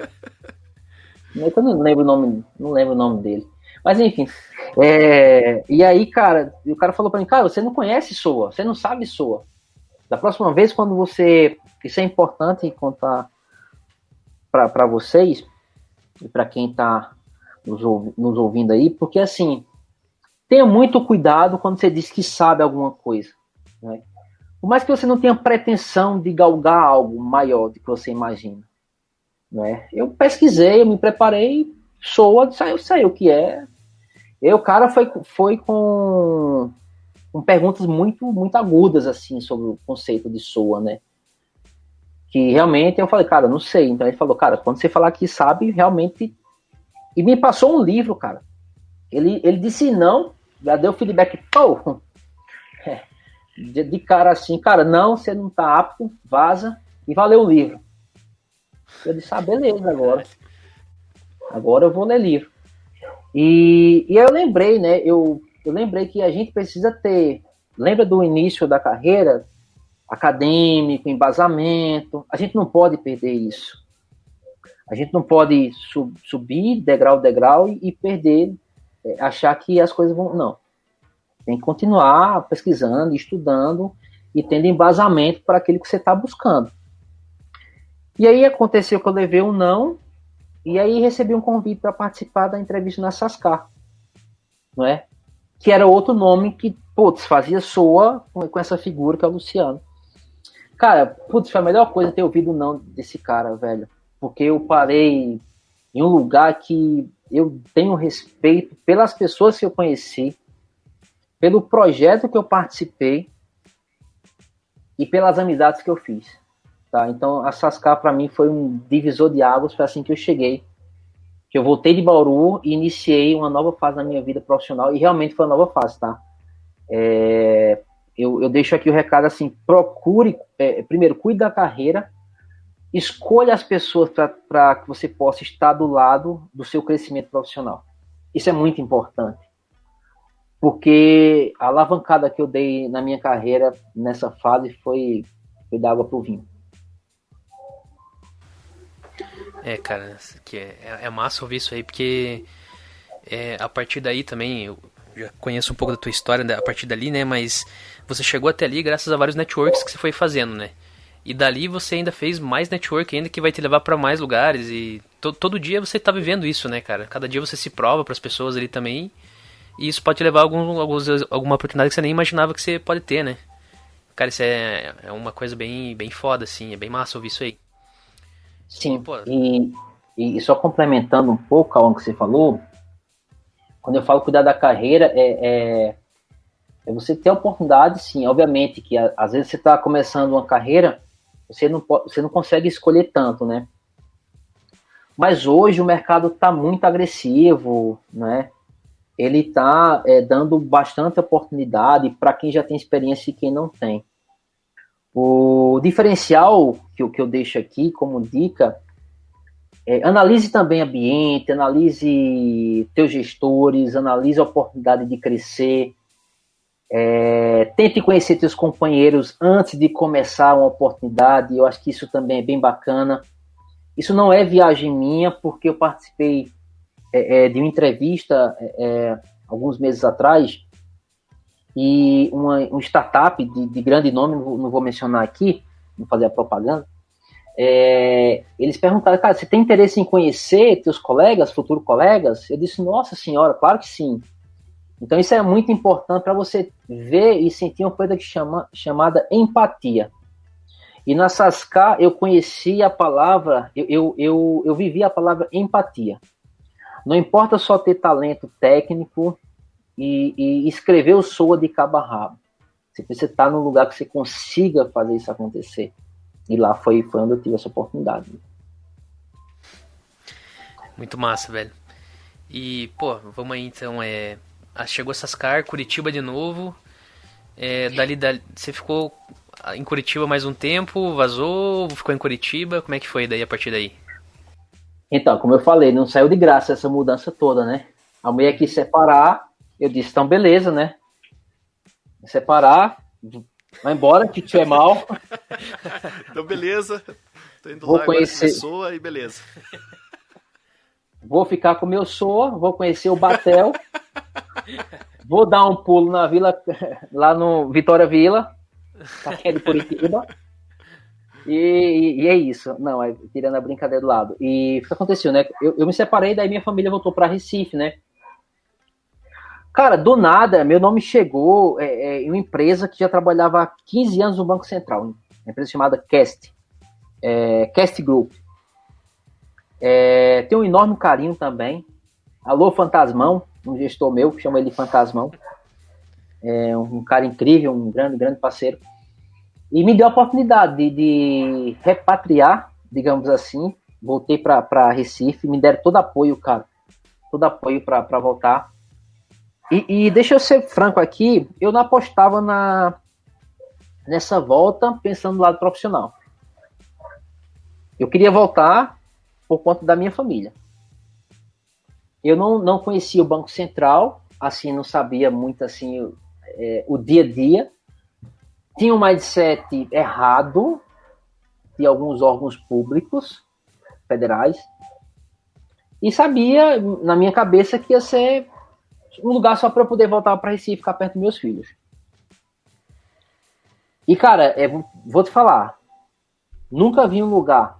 Eu não lembro o nome dele. Mas enfim. E aí, cara, o cara falou pra mim, cara, você não conhece SOA, você não sabe SOA. Da próxima vez, quando você... Isso é importante contar para vocês e para quem tá nos ouvindo aí, porque assim, tenha muito cuidado quando você diz que sabe alguma coisa, né? Por mais que você não tenha pretensão de galgar algo maior do que você imagina, né? Eu pesquisei, eu me preparei, SOA, eu sei o que é. E o cara foi com perguntas muito, muito agudas, assim, sobre o conceito de SOA, né? Que realmente eu falei, cara, não sei. Então ele falou, cara, quando você falar que sabe, realmente... E me passou um livro, cara. Ele disse não, já deu feedback, pô, de cara assim, cara, não, você não tá apto, vaza, e valeu o livro. Eu disse, beleza, agora eu vou ler livro. E aí eu lembrei, né, eu lembrei que a gente precisa ter, lembra do início da carreira, acadêmico, embasamento, a gente não pode perder isso. A gente não pode subir degrau e perder, achar que as coisas vão... Não. Tem que continuar pesquisando, estudando e tendo embasamento para aquilo que você está buscando. E aí aconteceu que eu levei um não, e aí recebi um convite para participar da entrevista na Sascar, não é? Que era outro nome que, fazia SOA com essa figura que é o Luciano. Cara, putz, foi a melhor coisa ter ouvido o não desse cara, velho. Porque eu parei em um lugar que eu tenho respeito pelas pessoas que eu conheci, pelo projeto que eu participei e pelas amizades que eu fiz. Tá? Então, a Sascar, para mim, foi um divisor de águas. Foi assim que eu cheguei. Que eu voltei de Bauru e iniciei uma nova fase na minha vida profissional. E realmente foi uma nova fase, tá? Eu deixo aqui o recado assim, procure, primeiro, cuide da carreira, escolha as pessoas para que você possa estar do lado do seu crescimento profissional. Isso é muito importante, porque a alavancada que eu dei na minha carreira nessa fase foi da água pro vinho. Cara, que é massa ouvir isso aí, porque a partir daí também, eu já conheço um pouco da tua história a partir dali, né, mas você chegou até ali graças a vários networks que você foi fazendo, né, e dali você ainda fez mais network ainda que vai te levar para mais lugares, e todo dia você tá vivendo isso, né, cara, cada dia você se prova para as pessoas ali também, e isso pode te levar a alguma oportunidade que você nem imaginava que você pode ter, né. Cara, isso é uma coisa bem, bem foda, assim, é bem massa ouvir isso aí. Sim, e só complementando um pouco ao que você falou, quando eu falo cuidar da carreira, é você ter a oportunidade, sim, obviamente, que às vezes você está começando uma carreira, você não consegue escolher tanto, né? Mas hoje o mercado está muito agressivo, né? Ele está dando bastante oportunidade para quem já tem experiência e quem não tem. O diferencial que eu deixo aqui como dica analise também ambiente, analise teus gestores, analise a oportunidade de crescer, tente conhecer teus companheiros antes de começar uma oportunidade. Eu acho que isso também é bem bacana. Isso não é viagem minha, porque eu participei de uma entrevista alguns meses atrás, e um startup de grande nome, não vou mencionar aqui, não fazer a propaganda, eles perguntaram, cara, você tem interesse em conhecer teus colegas, futuros colegas? Eu disse, nossa senhora, claro que sim. Então isso é muito importante para você ver e sentir uma coisa chamada empatia. E na Sascar eu conheci a palavra, eu vivi a palavra empatia. Não importa só ter talento técnico e escrever o soa de cabo a rabo. Você precisa estar num lugar que você consiga fazer isso acontecer. E lá foi onde eu tive essa oportunidade. Muito massa, velho. E, pô, vamos aí então. Chegou a Sascar, Curitiba de novo. Dali, você ficou em Curitiba mais um tempo, vazou, ficou em Curitiba? Como é que foi daí a partir daí? Então, como eu falei, não saiu de graça essa mudança toda, né? A mulher quis separar, eu disse, então beleza, né? Separar, vai embora, que tu é mal. Então beleza, tô indo vou lá conhecer... agora com pessoa e beleza. Vou ficar com o meu soa, vou conhecer o Batel, vou dar um pulo na vila, lá no Vitória Vila, que é de Curitiba. E é isso. Não, tirando a brincadeira do lado. E o que aconteceu, né? Eu me separei, daí minha família voltou para Recife, né? Cara, do nada, meu nome chegou em uma empresa que já trabalhava há 15 anos no Banco Central. Uma empresa chamada Cast. Cast Group. Tem um enorme carinho também. Alô, Fantasmão, um gestor meu, que chama ele de Fantasmão. Um cara incrível, um grande parceiro. E me deu a oportunidade de repatriar, digamos assim. Voltei para Recife, me deram todo apoio, cara. Todo apoio para voltar. E deixa eu ser franco aqui, eu não apostava nessa volta pensando no lado profissional. Eu queria voltar por conta da minha família. Eu não conhecia o Banco Central, assim, não sabia muito assim o dia a dia. Tinha um mindset errado de alguns órgãos públicos federais e sabia na minha cabeça que ia ser um lugar só para eu poder voltar para Recife e ficar perto dos meus filhos. E cara, vou te falar, nunca vi um lugar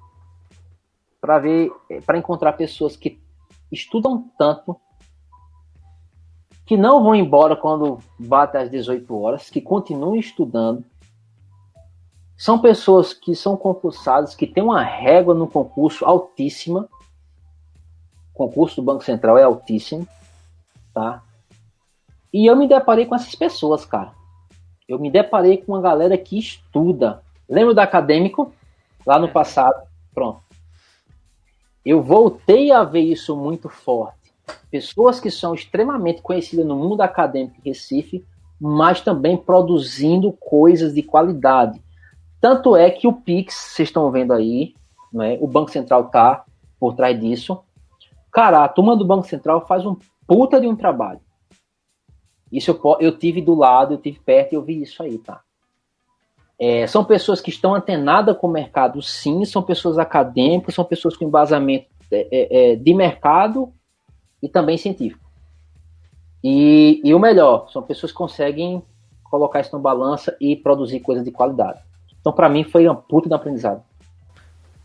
para encontrar pessoas que estudam tanto, que não vão embora quando bate às 18 horas, que continuam estudando, são pessoas que são concursadas, que têm uma régua no concurso altíssima. O concurso do Banco Central é altíssimo, tá? E eu me deparei com essas pessoas, cara. Eu me deparei com uma galera que estuda. Lembra do acadêmico? Lá no passado. Pronto. Eu voltei a ver isso muito forte. Pessoas que são extremamente conhecidas no mundo acadêmico em Recife, mas também produzindo coisas de qualidade. Tanto é que o Pix, vocês estão vendo aí, né? O Banco Central tá por trás disso. Cara, a turma do Banco Central faz um puta de um trabalho. Isso eu tive do lado, eu tive perto e eu vi isso aí, tá? São pessoas que estão antenadas com o mercado, sim, são pessoas acadêmicas, são pessoas com embasamento de mercado e também científico. E o melhor, são pessoas que conseguem colocar isso na balança e produzir coisas de qualidade. Então, para mim, foi uma puta de aprendizado.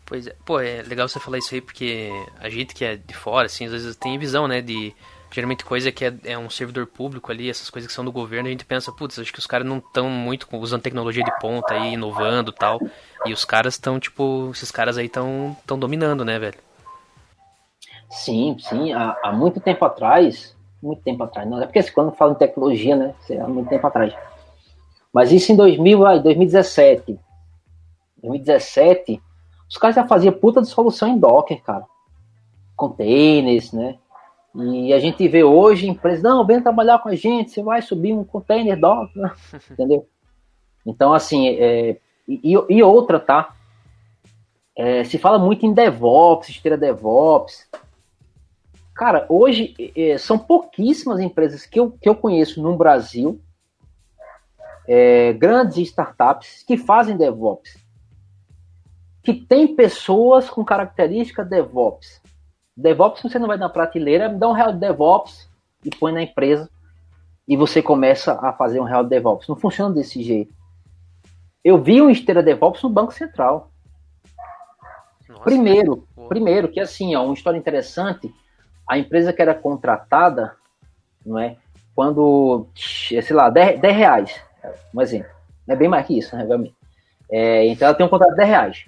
Pois é, pô, é legal você falar isso aí, porque a gente que é de fora, assim, às vezes tem visão, né, de geralmente coisa que é um servidor público ali, essas coisas que são do governo, a gente pensa, putz, acho que os caras não estão muito usando tecnologia de ponta aí, inovando e tal, e os caras estão, tipo, esses caras aí estão dominando, né, velho? Sim, há muito tempo atrás, não é porque quando falam em tecnologia, né, há muito tempo atrás, mas isso em 2017, os caras já faziam puta de solução em Docker, cara, containers, né, e a gente vê hoje empresas, não, vem trabalhar com a gente, você vai subir um container Docker, né? Entendeu? Então, assim, e outra, tá? Se fala muito em DevOps, esteira DevOps. Cara, hoje são pouquíssimas empresas que eu conheço no Brasil, grandes startups, que fazem DevOps. Que tem pessoas com característica DevOps. DevOps você não vai na prateleira, dá um real de DevOps e põe na empresa e você começa a fazer um real de DevOps. Não funciona desse jeito. Eu vi um esteira DevOps no Banco Central. Nossa, primeiro que assim, ó, uma história interessante, a empresa que era contratada, não é? Quando, sei lá, 10 reais, um exemplo. Não é bem mais que isso, né? Então ela tem um contrato de 10 reais.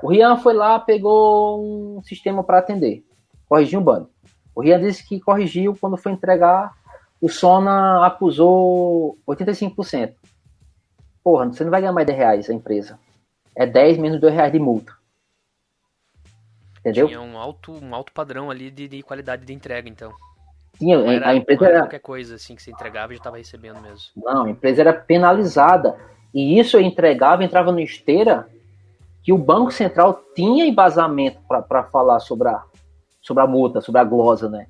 O Rian foi lá, pegou um sistema para atender, corrigiu um bug. O Rian disse que corrigiu, quando foi entregar, o Sona acusou 85%. Porra, você não vai ganhar mais 10 reais a empresa. É 10 menos 2 reais de multa. Entendeu? Tinha um alto padrão ali de qualidade de entrega, então. Tinha, a empresa era qualquer coisa assim que você entregava e já estava recebendo mesmo. Não, a empresa era penalizada. E isso eu entrava no esteira que o Banco Central tinha embasamento para falar sobre a multa, sobre a glosa, né?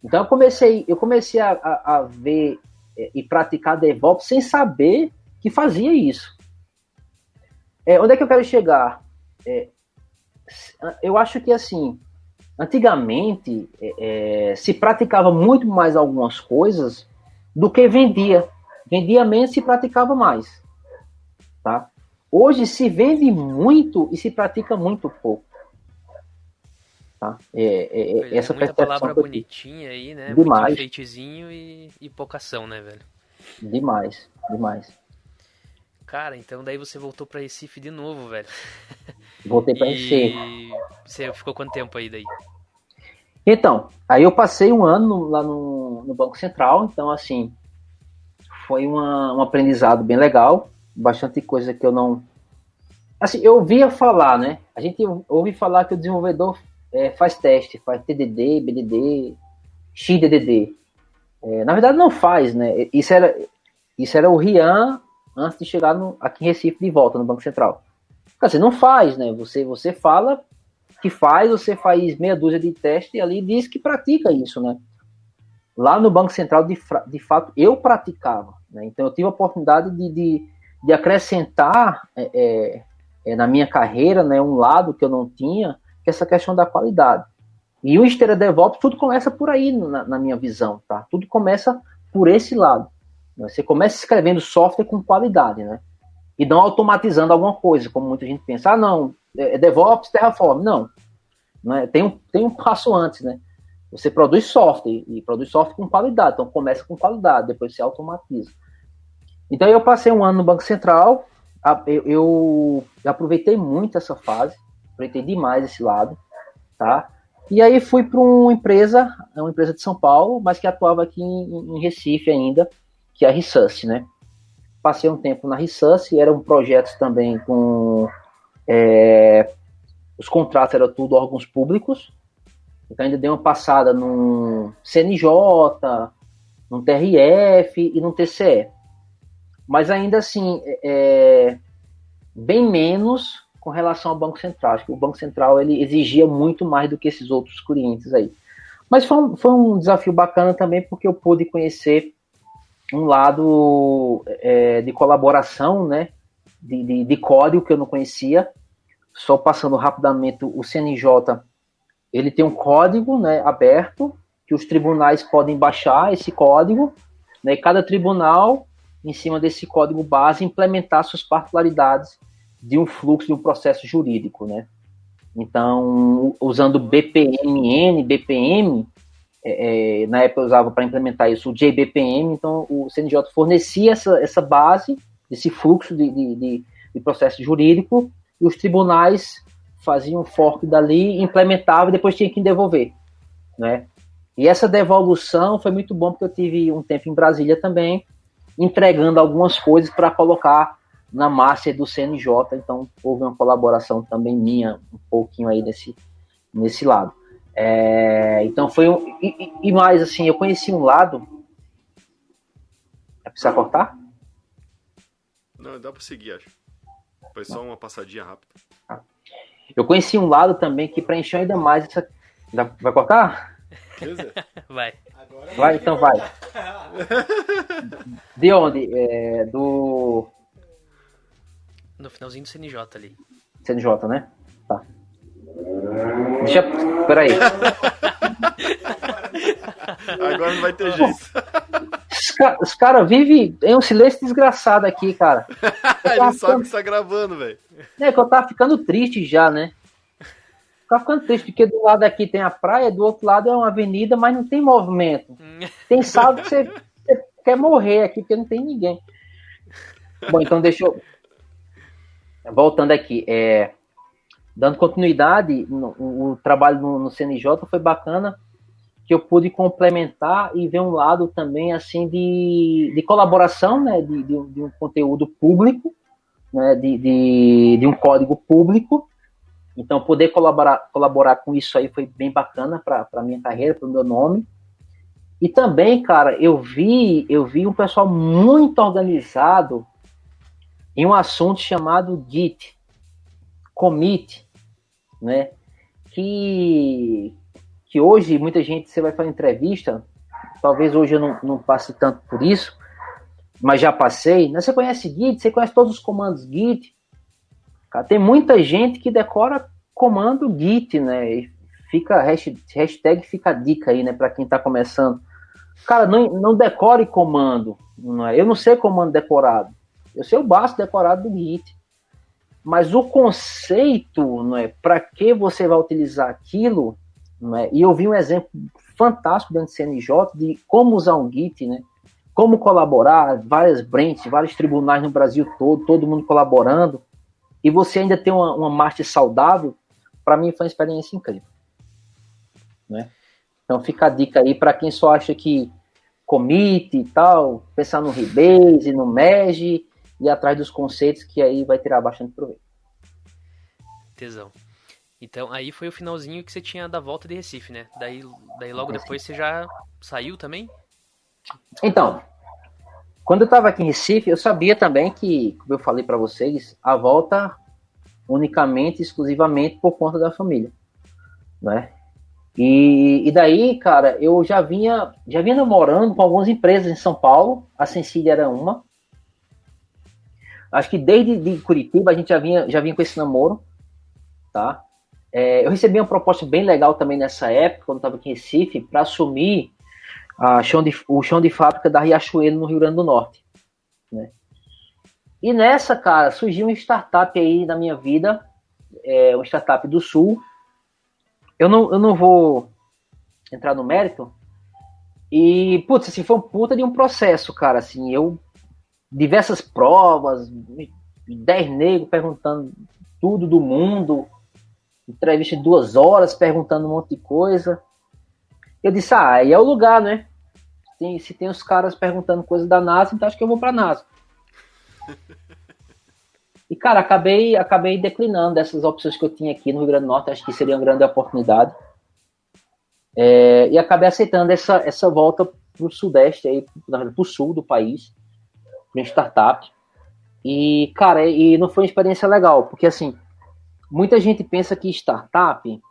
Então eu comecei a ver e praticar DevOps sem saber que fazia isso. Onde é que eu quero chegar? Eu acho que assim, antigamente se praticava muito mais algumas coisas do que vendia. Vendia menos e se praticava mais. Tá? Hoje se vende muito e se pratica muito pouco. Tá? Essa muita palavra bonitinha aí, né? Demais. Muito enfeitezinho e pouca ação, né, velho? Demais. Cara, então daí você voltou pra Recife de novo, velho. Voltei pra Recife. E você ficou quanto tempo aí daí? Então, aí eu passei um ano lá no Banco Central, então assim, foi um aprendizado bem legal, bastante coisa que eu não... Assim, eu ouvia falar, né? A gente ouve falar que o desenvolvedor faz teste, faz TDD, BDD, XDDD. Na verdade não faz, né? Isso era o Rian antes de chegar aqui em Recife de volta, no Banco Central. Assim, não faz, né? Você fala que faz, você faz meia dúzia de testes e ali diz que pratica isso, né? Lá no Banco Central, de fato, eu praticava, né? Então eu tive a oportunidade de acrescentar na minha carreira, né, um lado que eu não tinha, que é essa questão da qualidade. E o Esteira DevOps, tudo começa por aí, na minha visão, tá? Tudo começa por esse lado. Você começa escrevendo software com qualidade, né? E não automatizando alguma coisa, como muita gente pensa. Não, DevOps, Terraform. Não é? Tem um passo antes, né? Você produz software, e produz software com qualidade. Então começa com qualidade, depois você automatiza. Então eu passei um ano no Banco Central, eu aproveitei muito essa fase, aproveitei demais esse lado, tá? E aí fui para uma empresa de São Paulo, mas que atuava aqui em Recife ainda, que é a Resusc, né? Passei um tempo na Resusc, eram projetos também com... os contratos eram tudo órgãos públicos, então ainda dei uma passada no CNJ, no TRF e no TCE. Mas ainda assim, bem menos com relação ao Banco Central. Acho que o Banco Central ele exigia muito mais do que esses outros clientes aí. Mas foi um desafio bacana também, porque eu pude conhecer um lado de colaboração, né, de código que eu não conhecia. Só passando rapidamente, o CNJ ele tem um código, né, aberto, que os tribunais podem baixar esse código, né, e cada tribunal, em cima desse código base, implementar suas particularidades de um fluxo, de um processo jurídico, né? Então, usando BPMN, BPM, na época eu usava para implementar isso o JBPM, então o CNJ fornecia essa base, esse fluxo de processo jurídico, e os tribunais faziam um fork dali, implementavam e depois tinha que devolver, né? E essa devolução foi muito bom, porque eu tive um tempo em Brasília também, entregando algumas coisas para colocar na master do CNJ, então houve uma colaboração também minha, um pouquinho aí nesse lado. Então foi e mais assim, eu conheci um lado. Precisa cortar? Não, dá para seguir, acho. Foi só uma passadinha rápida. Eu conheci um lado também que preencheu ainda mais essa. Vai cortar? Vai. Vai, então vai. De onde? No finalzinho do CNJ ali. CNJ, né? Tá. Peraí. Agora não vai ter jeito. Os caras vivem em um silêncio desgraçado aqui, cara. Ele sabe que você tá gravando, velho. É que eu tava ficando triste já, né? Tava ficando triste, porque do lado aqui tem a praia, do outro lado é uma avenida, mas não tem movimento. Tem sábado que você quer morrer aqui, porque não tem ninguém. Bom, então deixa eu... Voltando aqui, dando continuidade, o trabalho no CNJ foi bacana, que eu pude complementar e ver um lado também assim de colaboração, né, de um conteúdo público, né, de um código público. Então poder colaborar com isso aí foi bem bacana para a minha carreira, para o meu nome. E também, cara, eu vi um pessoal muito organizado em um assunto chamado Git, commit, né, que hoje muita gente, você vai fazer entrevista, talvez hoje eu não passe tanto por isso, mas já passei, né? Você conhece Git, você conhece todos os comandos Git, cara, tem muita gente que decora comando Git, né, e fica, hashtag fica a dica aí, né, para quem tá começando, cara, não decore comando, não é? Eu não sei comando decorado, eu sei o básico decorado do Git, mas o conceito, não é, para que você vai utilizar aquilo, não é? E eu vi um exemplo fantástico dentro do CNJ de como usar um Git, né? Como colaborar, várias branches, vários tribunais no Brasil todo mundo colaborando, e você ainda tem uma master saudável. Para mim foi uma experiência incrível, né? Então fica a dica aí para quem só acha que commit e tal, pensar no Rebase, no Merge, e atrás dos conceitos, que aí vai tirar bastante proveito. Tesão. Então, aí foi o finalzinho que você tinha da volta de Recife, né? Daí logo depois você já saiu também? Então, quando eu estava aqui em Recife, eu sabia também que, como eu falei para vocês, a volta unicamente, exclusivamente por conta da família, né? E daí, cara, eu já vinha namorando com algumas empresas em São Paulo, a Sensília era uma. Acho que desde de Curitiba a gente já vinha com esse namoro, tá? Eu recebi uma proposta bem legal também nessa época, quando eu estava aqui em Recife, para assumir o chão de fábrica da Riachuelo, no Rio Grande do Norte, né? E nessa, cara, surgiu uma startup aí na minha vida, uma startup do Sul. Eu não vou entrar no mérito. E, assim, foi um puta de um processo, cara, assim, diversas provas, 10 negros perguntando tudo do mundo, entrevista de 2 horas perguntando um monte de coisa. Eu disse, aí é o lugar, né? Se tem os caras perguntando coisa da NASA, então acho que eu vou pra NASA. E, cara, acabei declinando dessas opções que eu tinha aqui no Rio Grande do Norte, acho que seria uma grande oportunidade. E acabei aceitando essa volta pro Sudeste, aí, na verdade, pro Sul do país, para startup. E, cara, não foi uma experiência legal, porque, assim, muita gente pensa que startup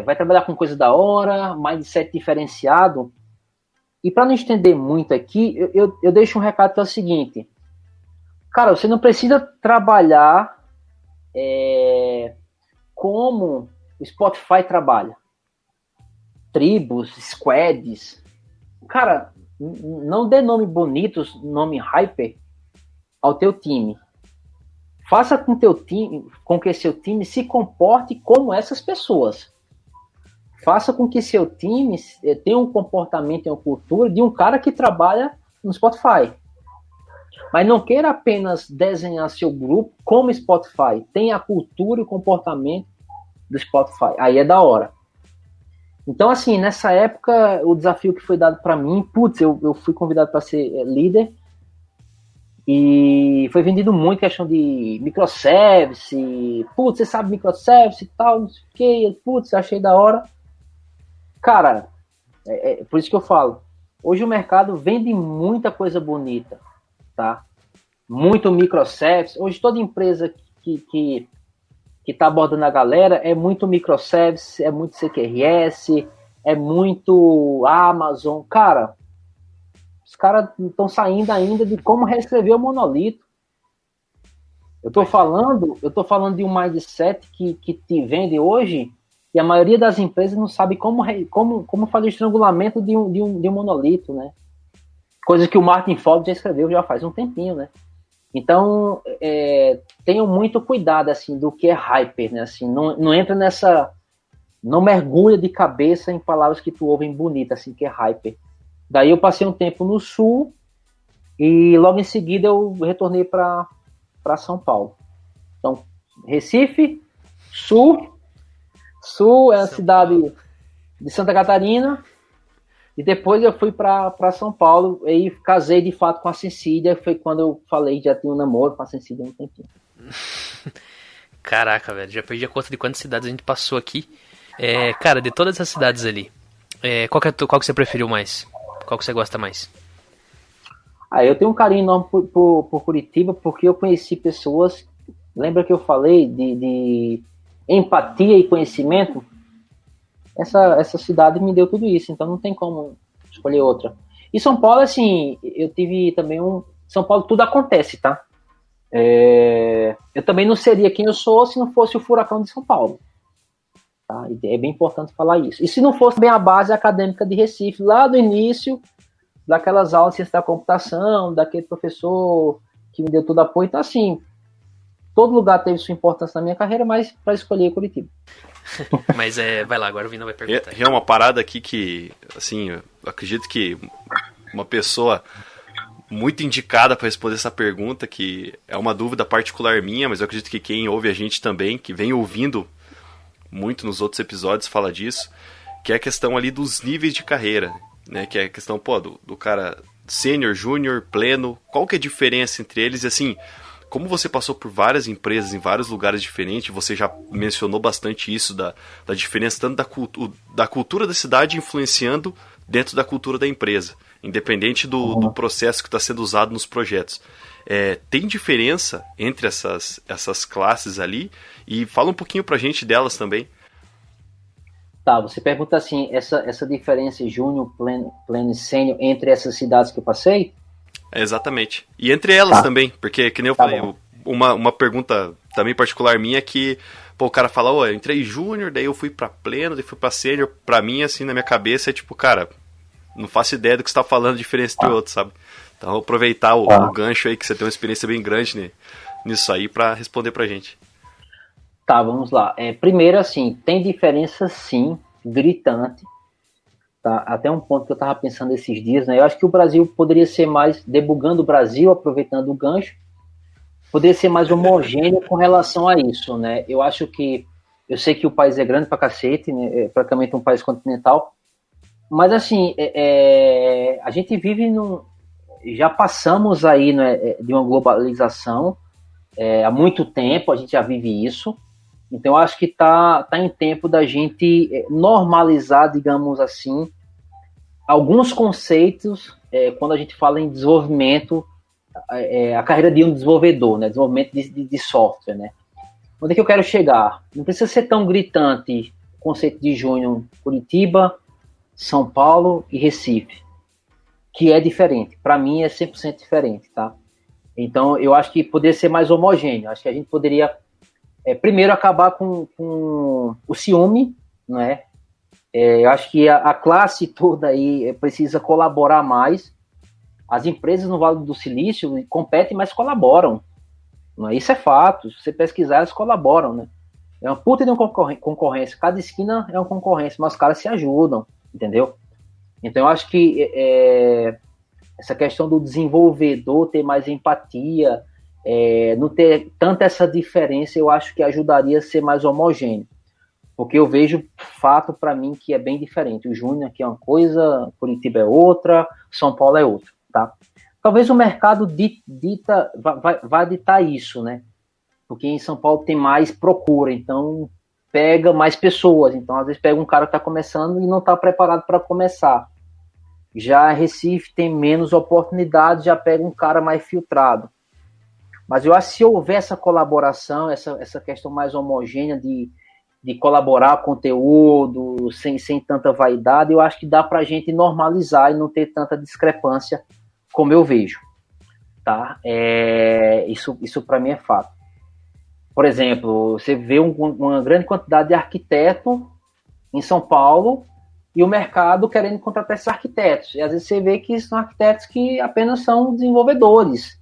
vai trabalhar com coisa da hora, mindset diferenciado. E para não estender muito aqui, eu deixo um recado que é o seguinte. Cara, você não precisa trabalhar como o Spotify trabalha. Tribos, squads. Cara, não dê nome bonitos, nome hyper ao teu time. Faça com que seu time se comporte como essas pessoas. Faça com que seu time tenha um comportamento e uma cultura de um cara que trabalha no Spotify. Mas não queira apenas desenhar seu grupo como Spotify. Tenha a cultura e o comportamento do Spotify. Aí é da hora. Então, assim, nessa época, o desafio que foi dado para mim, eu fui convidado para ser líder e foi vendido muito questão de microservice. Você sabe microservice e tal, não sei o que. Achei da hora. Cara, por isso que eu falo. Hoje o mercado vende muita coisa bonita, tá? Muito microservice. Hoje toda empresa que tá abordando a galera é muito microservice, é muito CQRS, é muito Amazon. Cara, os caras estão saindo ainda de como reescrever o monolito. Eu tô falando de um mindset que te vende hoje e a maioria das empresas não sabe como fazer o estrangulamento de um monolito, né? Coisa que o Martin Ford já escreveu já faz um tempinho, né? Então, tenham muito cuidado, assim, do que é hyper, né? Assim, não entra nessa... Não mergulha de cabeça em palavras que tu ouvem bonitas, assim, que é hyper. Daí eu passei um tempo no Sul e logo em seguida eu retornei para São Paulo. Então, Recife, Sul é a cidade de Santa Catarina, e depois eu fui para São Paulo e casei de fato com a Cecília. Foi quando eu falei que já tinha um namoro com a Cecília há um tempinho. Caraca, velho, já perdi a conta de quantas cidades a gente passou aqui. Cara, de todas as cidades ali, qual que você preferiu mais? Qual que você gosta mais? Eu tenho um carinho enorme por Curitiba, porque eu conheci pessoas. Lembra que eu falei de empatia e conhecimento? Essa cidade me deu tudo isso, então não tem como escolher outra. E São Paulo, assim, eu tive também São Paulo tudo acontece, tá? Eu também não seria quem eu sou se não fosse o furacão de São Paulo. Tá? É bem importante falar isso. E se não fosse bem a base acadêmica de Recife, lá do início, daquelas aulas de ciência da computação, daquele professor que me deu todo apoio, então assim, todo lugar teve sua importância na minha carreira, mas para escolher Curitiba. Mas vai lá, agora o Vina vai perguntar. É uma parada aqui que, assim, eu acredito que uma pessoa muito indicada para responder essa pergunta, que é uma dúvida particular minha, mas eu acredito que quem ouve a gente também, que vem ouvindo muito nos outros episódios, fala disso, que é a questão ali dos níveis de carreira, né? Que é a questão, do cara sênior, júnior, pleno, qual que é a diferença entre eles? E assim, como você passou por várias empresas em vários lugares diferentes, você já mencionou bastante isso, da diferença tanto da cultura da cidade influenciando dentro da cultura da empresa, independente do processo que está sendo usado nos projetos. Tem diferença entre essas classes ali? E fala um pouquinho pra gente delas também. Tá, você pergunta assim, essa diferença júnior, pleno e sênior entre essas cidades que eu passei? Exatamente. E entre elas também, porque, que nem eu falei, bom. uma pergunta também particular minha é que, o cara fala, eu entrei júnior, daí eu fui pra pleno, daí fui pra sênior. Pra mim, assim, na minha cabeça, é tipo, cara, não faço ideia do que você tá falando, diferença entre outros, sabe? Então, vou aproveitar o gancho aí, que você tem uma experiência bem grande nisso aí, pra responder pra gente. Tá, vamos lá. Primeiro, assim, tem diferença, sim, gritante. Tá? Até um ponto que eu estava pensando esses dias, né? Eu acho que o Brasil poderia ser mais debugando o Brasil, aproveitando o gancho. poderia ser mais homogêneo com relação a isso, né? Eu sei que o país é grande pra cacete, né? É praticamente um país continental, mas assim, a gente vive já passamos aí, né, de uma globalização, há muito tempo a gente já vive isso. Então eu acho que tá em tempo da gente normalizar, digamos assim, alguns conceitos quando a gente fala em desenvolvimento, a carreira de um desenvolvedor, né? Desenvolvimento de software, né? Onde é que eu quero chegar? Não precisa ser tão gritante o conceito de Júnior Curitiba, São Paulo e Recife, que é diferente. Para mim é 100% diferente, tá? Então eu acho que poderia ser mais homogêneo. Acho que a gente poderia primeiro acabar com o ciúme, né? Eu acho que a classe toda aí precisa colaborar mais. As empresas no Vale do Silício competem, mas colaboram. Né? Isso é fato. Se você pesquisar, elas colaboram, né? É uma puta de uma concorrência. Cada esquina é uma concorrência, mas os caras se ajudam, entendeu? Então eu acho que essa questão do desenvolvedor ter mais empatia, não ter tanta essa diferença, eu acho que ajudaria a ser mais homogêneo. Porque eu vejo fato para mim que é bem diferente. O Júnior aqui é uma coisa, Curitiba é outra, São Paulo é outra, tá? Talvez o mercado vai ditar isso, né? Porque em São Paulo tem mais procura, então pega mais pessoas. Então, às vezes, pega um cara que está começando e não está preparado para começar. Já Recife tem menos oportunidades, já pega um cara mais filtrado. Mas eu acho que se houver essa colaboração, essa questão mais homogênea de colaborar conteúdo, sem tanta vaidade, eu acho que dá para a gente normalizar e não ter tanta discrepância como eu vejo. Tá? Isso para mim é fato. Por exemplo, você vê uma grande quantidade de arquiteto em São Paulo e o mercado querendo contratar esses arquitetos. E às vezes você vê que são arquitetos que apenas são desenvolvedores,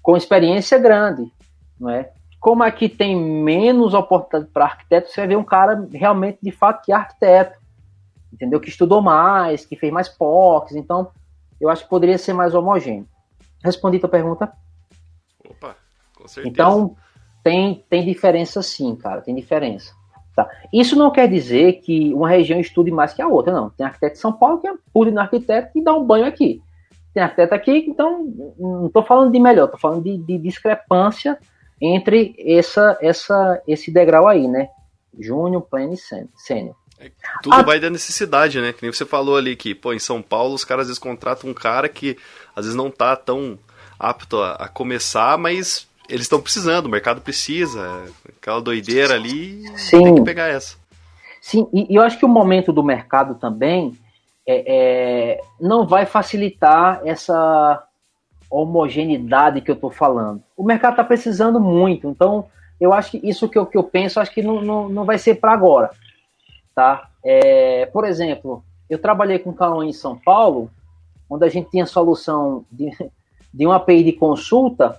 com experiência grande, não é? Como aqui tem menos oportunidade para arquiteto, você vai ver um cara realmente, de fato, que é arquiteto, entendeu? Que estudou mais, que fez mais POCs, então eu acho que poderia ser mais homogêneo. Respondi tua pergunta? Opa, com certeza. Então, tem diferença sim, cara, tem diferença. Tá? Isso não quer dizer que uma região estude mais que a outra, não. Tem arquiteto de São Paulo que é puro no arquiteto e dá um banho aqui. Tem arquiteto aqui, então, não estou falando de melhor, estou falando de discrepância entre esse degrau aí, né? Júnior, pleno e sênior. Tudo vai da necessidade, né? Que nem você falou ali que, pô, em São Paulo os caras às vezes contratam um cara que às vezes não tá tão apto a começar, mas eles estão precisando, o mercado precisa, aquela doideira ali, sim, tem que pegar essa. Sim, e eu acho que o momento do mercado também não vai facilitar essa homogeneidade que eu estou falando. O mercado está precisando muito, então eu acho que isso que eu penso, acho que não vai ser para agora. Tá? Por exemplo, eu trabalhei com o Cauã em São Paulo, onde a gente tinha solução de uma API de consulta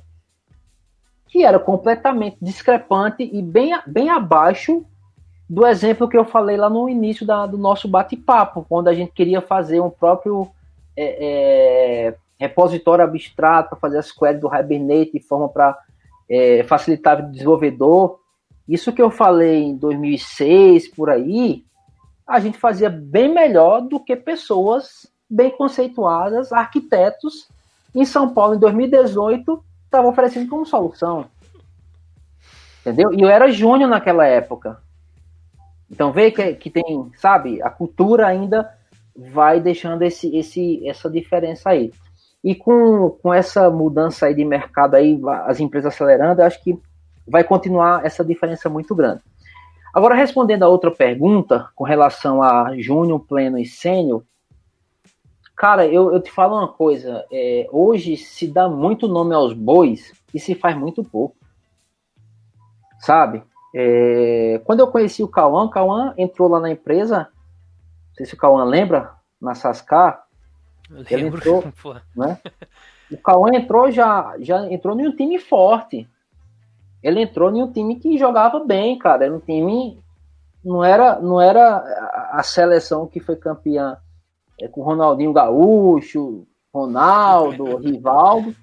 que era completamente discrepante e bem abaixo do exemplo que eu falei lá no início do nosso bate-papo, quando a gente queria fazer um próprio repositório abstrato para fazer as queries do Hibernate de forma para facilitar o desenvolvedor. Isso que eu falei em 2006, por aí, a gente fazia bem melhor do que pessoas bem conceituadas, arquitetos, em São Paulo, em 2018, estavam oferecendo como solução. Entendeu? E eu era júnior naquela época. Então, vê que tem, sabe, a cultura ainda vai deixando essa diferença aí. E com essa mudança aí de mercado aí, as empresas acelerando, eu acho que vai continuar essa diferença muito grande. Agora, respondendo a outra pergunta, com relação a júnior, pleno e sênior, cara, eu te falo uma coisa, hoje se dá muito nome aos bois e se faz muito pouco, sabe? Quando eu conheci o Cauã entrou lá na empresa, não sei se o Cauã lembra, na Sascar, ele entrou, né? O Cauã entrou já entrou em um time forte. Ele entrou em um time que jogava bem, cara. Era um time, não era a seleção que foi campeã com Ronaldinho Gaúcho, Ronaldo, Rivaldo.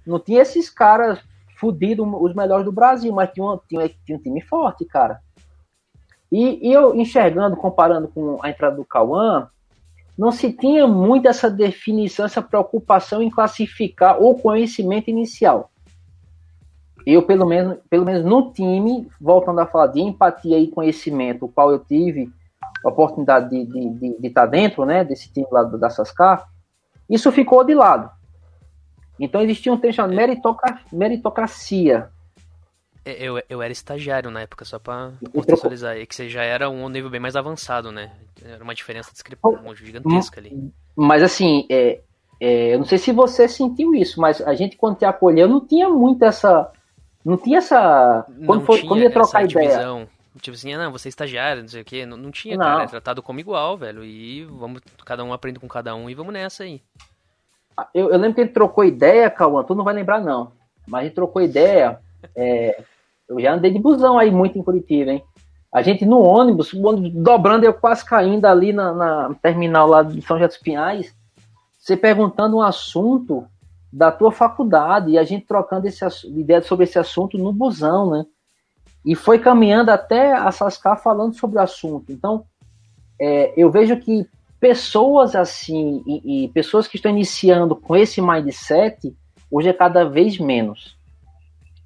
Não tinha esses caras fudido os melhores do Brasil, mas tinha um time forte, cara. E eu enxergando, comparando com a entrada do Cauã, não se tinha muito essa definição, essa preocupação em classificar o conhecimento inicial. Eu, pelo menos no time, voltando a falar de empatia e conhecimento, o qual eu tive a oportunidade de estar dentro, né, desse time lá da Sascar, isso ficou de lado. Então existia um termo chamado meritocracia. Eu era estagiário na época, só pra contextualizar. É que você já era um nível bem mais avançado, né? Era uma diferença gigantesca ali. Mas assim, eu não sei se você sentiu isso, mas a gente, quando te acolheu, não tinha muito essa... Não tinha essa... Quando ia trocar ideia. Divisão. Tipo assim, não, você é estagiário, não sei o quê. Não tinha, não. Cara. É tratado como igual, velho. E vamos, cada um aprende com cada um e vamos nessa aí. Eu lembro que ele trocou ideia, Cauã, tu não vai lembrar não. Mas a gente trocou ideia... Eu já andei de busão aí muito em Curitiba, hein? A gente no ônibus, o ônibus dobrando, eu quase caindo ali na terminal lá de São José dos Pinhais, você perguntando um assunto da tua faculdade e a gente trocando ideia sobre esse assunto no busão, né? E foi caminhando até a Sascar falando sobre o assunto. Então, eu vejo que pessoas assim, e pessoas que estão iniciando com esse mindset, hoje é cada vez menos,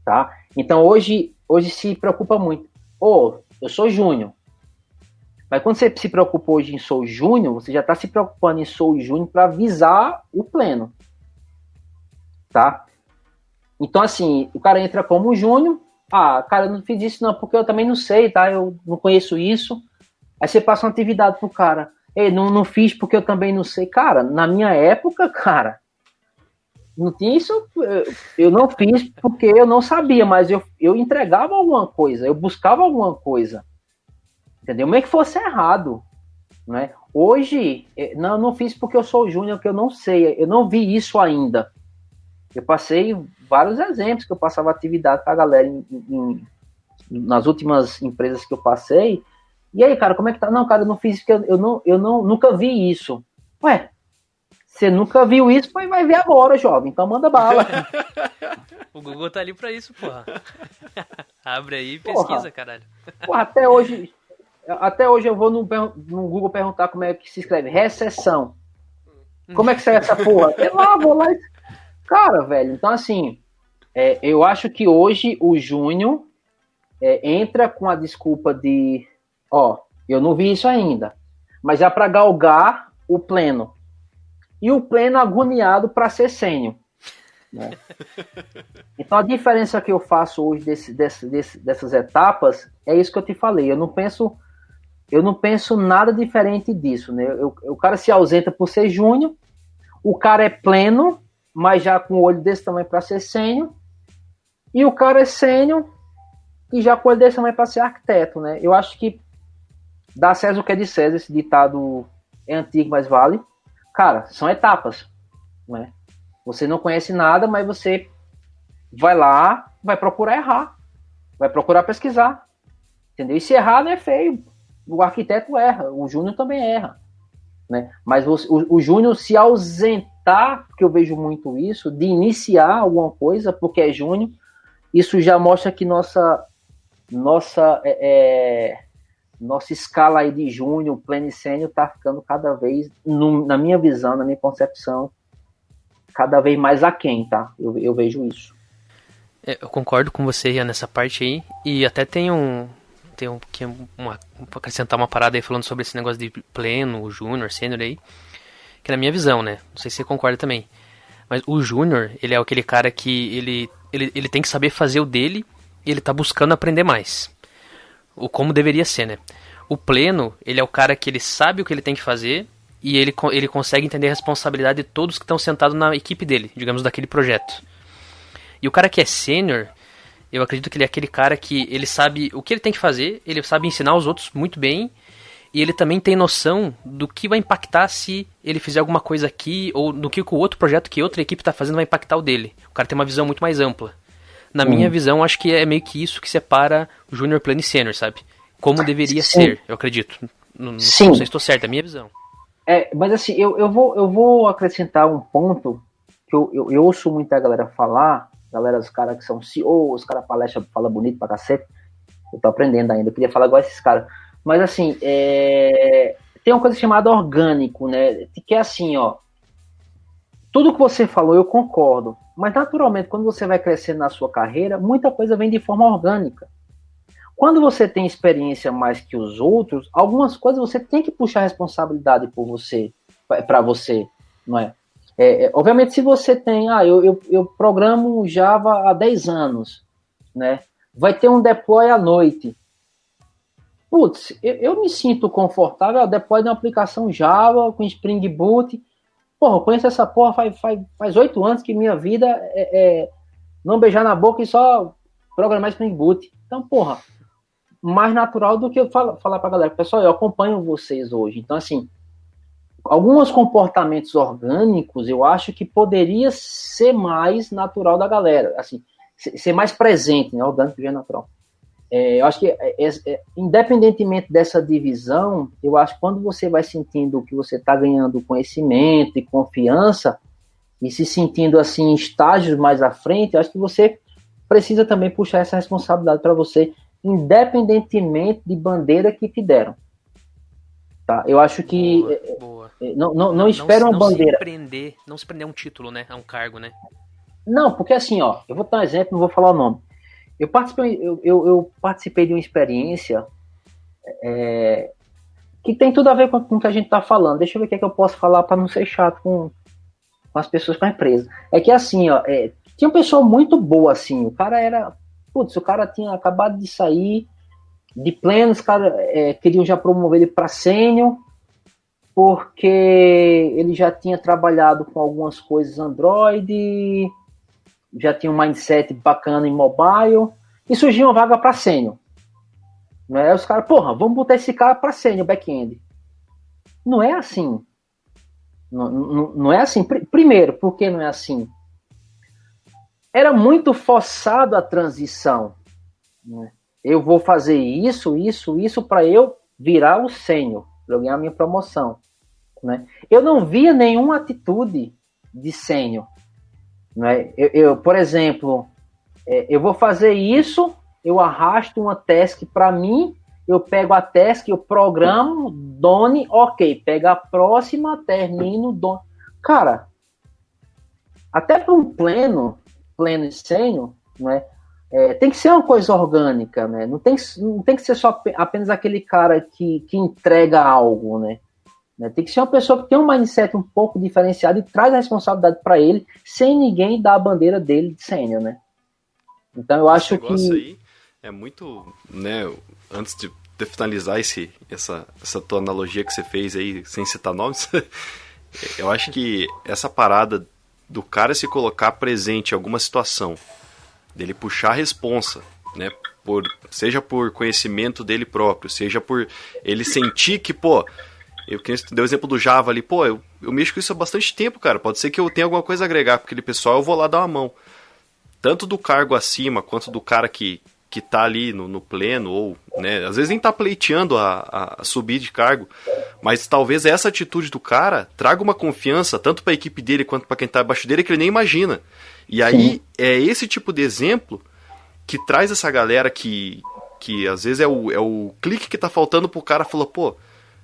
tá? Então, hoje se preocupa muito. Eu sou júnior. Mas quando você se preocupa hoje em sou júnior, você já está se preocupando em sou júnior para visar o pleno. Tá? Então, assim, o cara entra como júnior. Cara, eu não fiz isso não, porque eu também não sei, tá? Eu não conheço isso. Aí você passa uma atividade pro cara. Não fiz porque eu também não sei. Cara, na minha época, cara, não tinha isso, eu não fiz porque eu não sabia, mas eu entregava alguma coisa, eu buscava alguma coisa, entendeu? Mesmo que fosse errado, né? Hoje, não fiz porque eu sou júnior, que eu não sei, eu não vi isso ainda. Eu passei vários exemplos que eu passava atividade pra galera nas últimas empresas que eu passei. E aí, cara, como é que tá? Não, cara, eu não fiz porque eu nunca vi isso. Ué, você nunca viu isso, mas vai ver agora, jovem. Então manda bala. O Google tá ali pra isso, porra. Abre aí e pesquisa, caralho. Porra, até hoje eu vou no Google perguntar como é que se escreve. Recessão. Como é que sai essa porra? Vou lá. Cara, velho, então assim, eu acho que hoje o Júnior entra com a desculpa de, eu não vi isso ainda, mas é pra galgar o pleno. E o pleno agoniado para ser sênior. Né? Então a diferença que eu faço hoje dessas etapas é isso que eu te falei. Eu não penso nada diferente disso. Né? O cara se ausenta por ser júnior, o cara é pleno, mas já com o olho desse tamanho para ser sênior, e o cara é sênior e já com o olho desse tamanho para ser arquiteto. Né? Eu acho que dá César o que é de César, esse ditado é antigo, mas vale. Cara, são etapas, né? Você não conhece nada, mas você vai lá, vai procurar errar, vai procurar pesquisar, entendeu? E se errar não é feio, o arquiteto erra, o júnior também erra, né? Mas o júnior se ausentar, porque eu vejo muito isso, de iniciar alguma coisa, porque é júnior, isso já mostra que nossa escala aí de júnior, pleno e sênior tá ficando cada vez, na minha visão, na minha concepção, cada vez mais aquém, tá? Eu vejo isso. Eu concordo com você, Ian, nessa parte aí, e até acrescentar uma parada aí falando sobre esse negócio de pleno, júnior, sênior aí, que na minha visão, né? Não sei se você concorda também, mas o júnior, ele é aquele cara que ele tem que saber fazer o dele e ele tá buscando aprender mais. O como deveria ser, né? O pleno, ele é o cara que ele sabe o que ele tem que fazer e ele consegue entender a responsabilidade de todos que estão sentados na equipe dele, digamos, daquele projeto. E o cara que é sênior, eu acredito que ele é aquele cara que ele sabe o que ele tem que fazer, ele sabe ensinar os outros muito bem e ele também tem noção do que vai impactar se ele fizer alguma coisa aqui ou no que o outro projeto que outra equipe está fazendo vai impactar o dele. O cara tem uma visão muito mais ampla. Na minha visão, acho que é meio que isso que separa o Júnior, Pleno e Sênior, sabe? Como deveria ser, eu acredito. Não sei se estou certo, é a minha visão. Mas assim, eu vou acrescentar um ponto que eu ouço muita galera falar, Galera, os caras que são CEO, os caras palestra, fala bonito pra cacete. Eu tô aprendendo ainda, eu queria falar igual esses caras. Mas assim, tem uma coisa chamada orgânico, né? Que é assim, ó. Tudo que você falou eu concordo. Mas naturalmente, quando você vai crescendo na sua carreira, muita coisa vem de forma orgânica. Quando você tem experiência mais que os outros, algumas coisas você tem que puxar a responsabilidade por você, para você, não é? Obviamente, se você tem, eu programo Java há 10 anos, né? Vai ter um deploy à noite. Putz, eu me sinto confortável, deploy de uma aplicação Java com Spring Boot. Porra, eu conheço essa porra faz 8 anos que minha vida é não beijar na boca e só programar Spring Boot. Então, porra, mais natural do que eu falar pra galera, pessoal, eu acompanho vocês hoje. Então, assim, alguns comportamentos orgânicos eu acho que poderia ser mais natural da galera, assim, ser mais presente, né? Orgânico já é natural. Eu acho que, independentemente dessa divisão, eu acho que quando você vai sentindo que você está ganhando conhecimento e confiança, e se sentindo assim em estágios mais à frente, eu acho que você precisa também puxar essa responsabilidade para você, independentemente de bandeira que te deram. Tá? Eu acho que boa. Não espera uma bandeira. Não se prender a um título, né? A um cargo, né? Não, porque assim, ó, eu vou dar um exemplo, não vou falar o nome. Eu participei de uma experiência que tem tudo a ver com o que a gente está falando. Deixa eu ver o que é que eu posso falar para não ser chato com as pessoas, com a empresa. É que assim, ó, tinha uma pessoa muito boa, assim, o cara tinha acabado de sair de pleno, os caras queriam já promover ele para sênior, porque ele já tinha trabalhado com algumas coisas Android, já tinha um mindset bacana em mobile, e surgiu uma vaga para sênior. Né? Os caras, porra, vamos botar esse cara para sênior back-end. Não é assim. Não é assim. Primeiro, por que não é assim? Era muito forçado a transição. Né? Eu vou fazer isso para eu virar o sênior, para eu ganhar a minha promoção. Né? Eu não via nenhuma atitude de sênior. Né? Por exemplo, eu vou fazer isso, eu arrasto uma task para mim, eu pego a task, eu programo, done, ok, pega a próxima, termino, done. Cara, até para um pleno e sênior, né, tem que ser uma coisa orgânica, né? Não tem que ser só apenas aquele cara que entrega algo, né? Tem que ser uma pessoa que tem um mindset um pouco diferenciado e traz a responsabilidade para ele, sem ninguém dar a bandeira dele de sênior, né? Então eu acho que... Esse negócio aí é muito, né, antes de finalizar essa tua analogia que você fez aí, sem citar nomes, eu acho que essa parada do cara se colocar presente em alguma situação, dele puxar a responsa, né, seja por conhecimento dele próprio, seja por ele sentir que, pô, eu dei o exemplo do Java ali, pô, eu mexo com isso há bastante tempo, cara, pode ser que eu tenha alguma coisa a agregar com aquele pessoal, eu vou lá dar uma mão. Tanto do cargo acima, quanto do cara que tá ali no pleno, ou, né, às vezes nem tá pleiteando a subir de cargo, mas talvez essa atitude do cara traga uma confiança, tanto para a equipe dele, quanto para quem tá abaixo dele, que ele nem imagina. E aí, sim, é esse tipo de exemplo que traz essa galera que às vezes é o clique que tá faltando pro cara, falou, pô,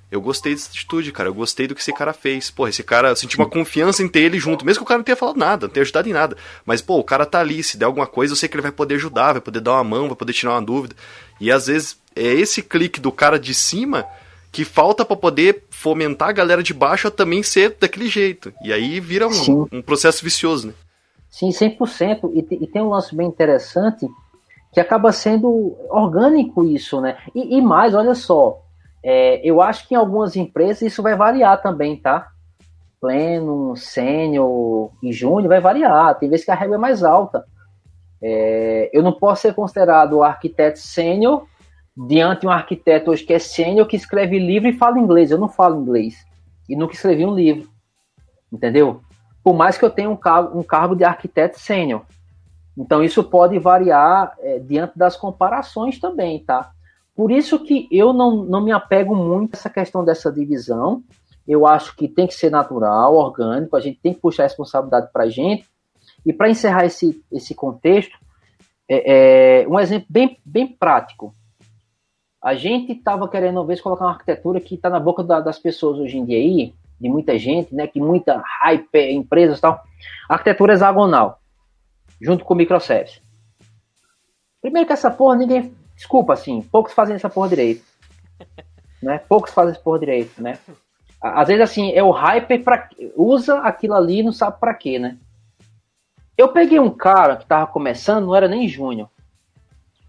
eu gostei dessa atitude, cara, eu gostei do que esse cara fez. Pô, esse cara, eu senti uma confiança em ter ele junto, mesmo que o cara não tenha falado nada, não tenha ajudado em nada. Mas, pô, o cara tá ali, se der alguma coisa, eu sei que ele vai poder ajudar, vai poder dar uma mão, vai poder tirar uma dúvida. E às vezes é esse clique do cara de cima que falta pra poder fomentar a galera de baixo a também ser daquele jeito. E aí vira um processo vicioso, né? Sim, 100%. E tem um lance bem interessante que acaba sendo orgânico isso, né? E mais, olha só, eu acho que em algumas empresas isso vai variar também, tá? Pleno, sênior e júnior vai variar. Tem vezes que a regra é mais alta. Eu não posso ser considerado arquiteto sênior diante de um arquiteto hoje que é sênior, que escreve livro e fala inglês. Eu não falo inglês. E nunca escrevi um livro. Entendeu? Por mais que eu tenha um cargo de arquiteto sênior. Então isso pode variar diante das comparações também, tá? Por isso que eu não me apego muito a essa questão dessa divisão. Eu acho que tem que ser natural, orgânico, a gente tem que puxar a responsabilidade pra gente. E para encerrar esse contexto, um exemplo bem prático. A gente estava querendo, uma vez, colocar uma arquitetura que está na boca das pessoas hoje em dia aí, de muita gente, né, que muita hype, empresas e tal, arquitetura hexagonal, junto com microservice. Primeiro que essa porra desculpa, assim, poucos fazem essa porra direito. Né? Poucos fazem essa porra direito, né? Às vezes, assim, é o hype, usa aquilo ali e não sabe pra quê, né? Eu peguei um cara que tava começando, não era nem júnior.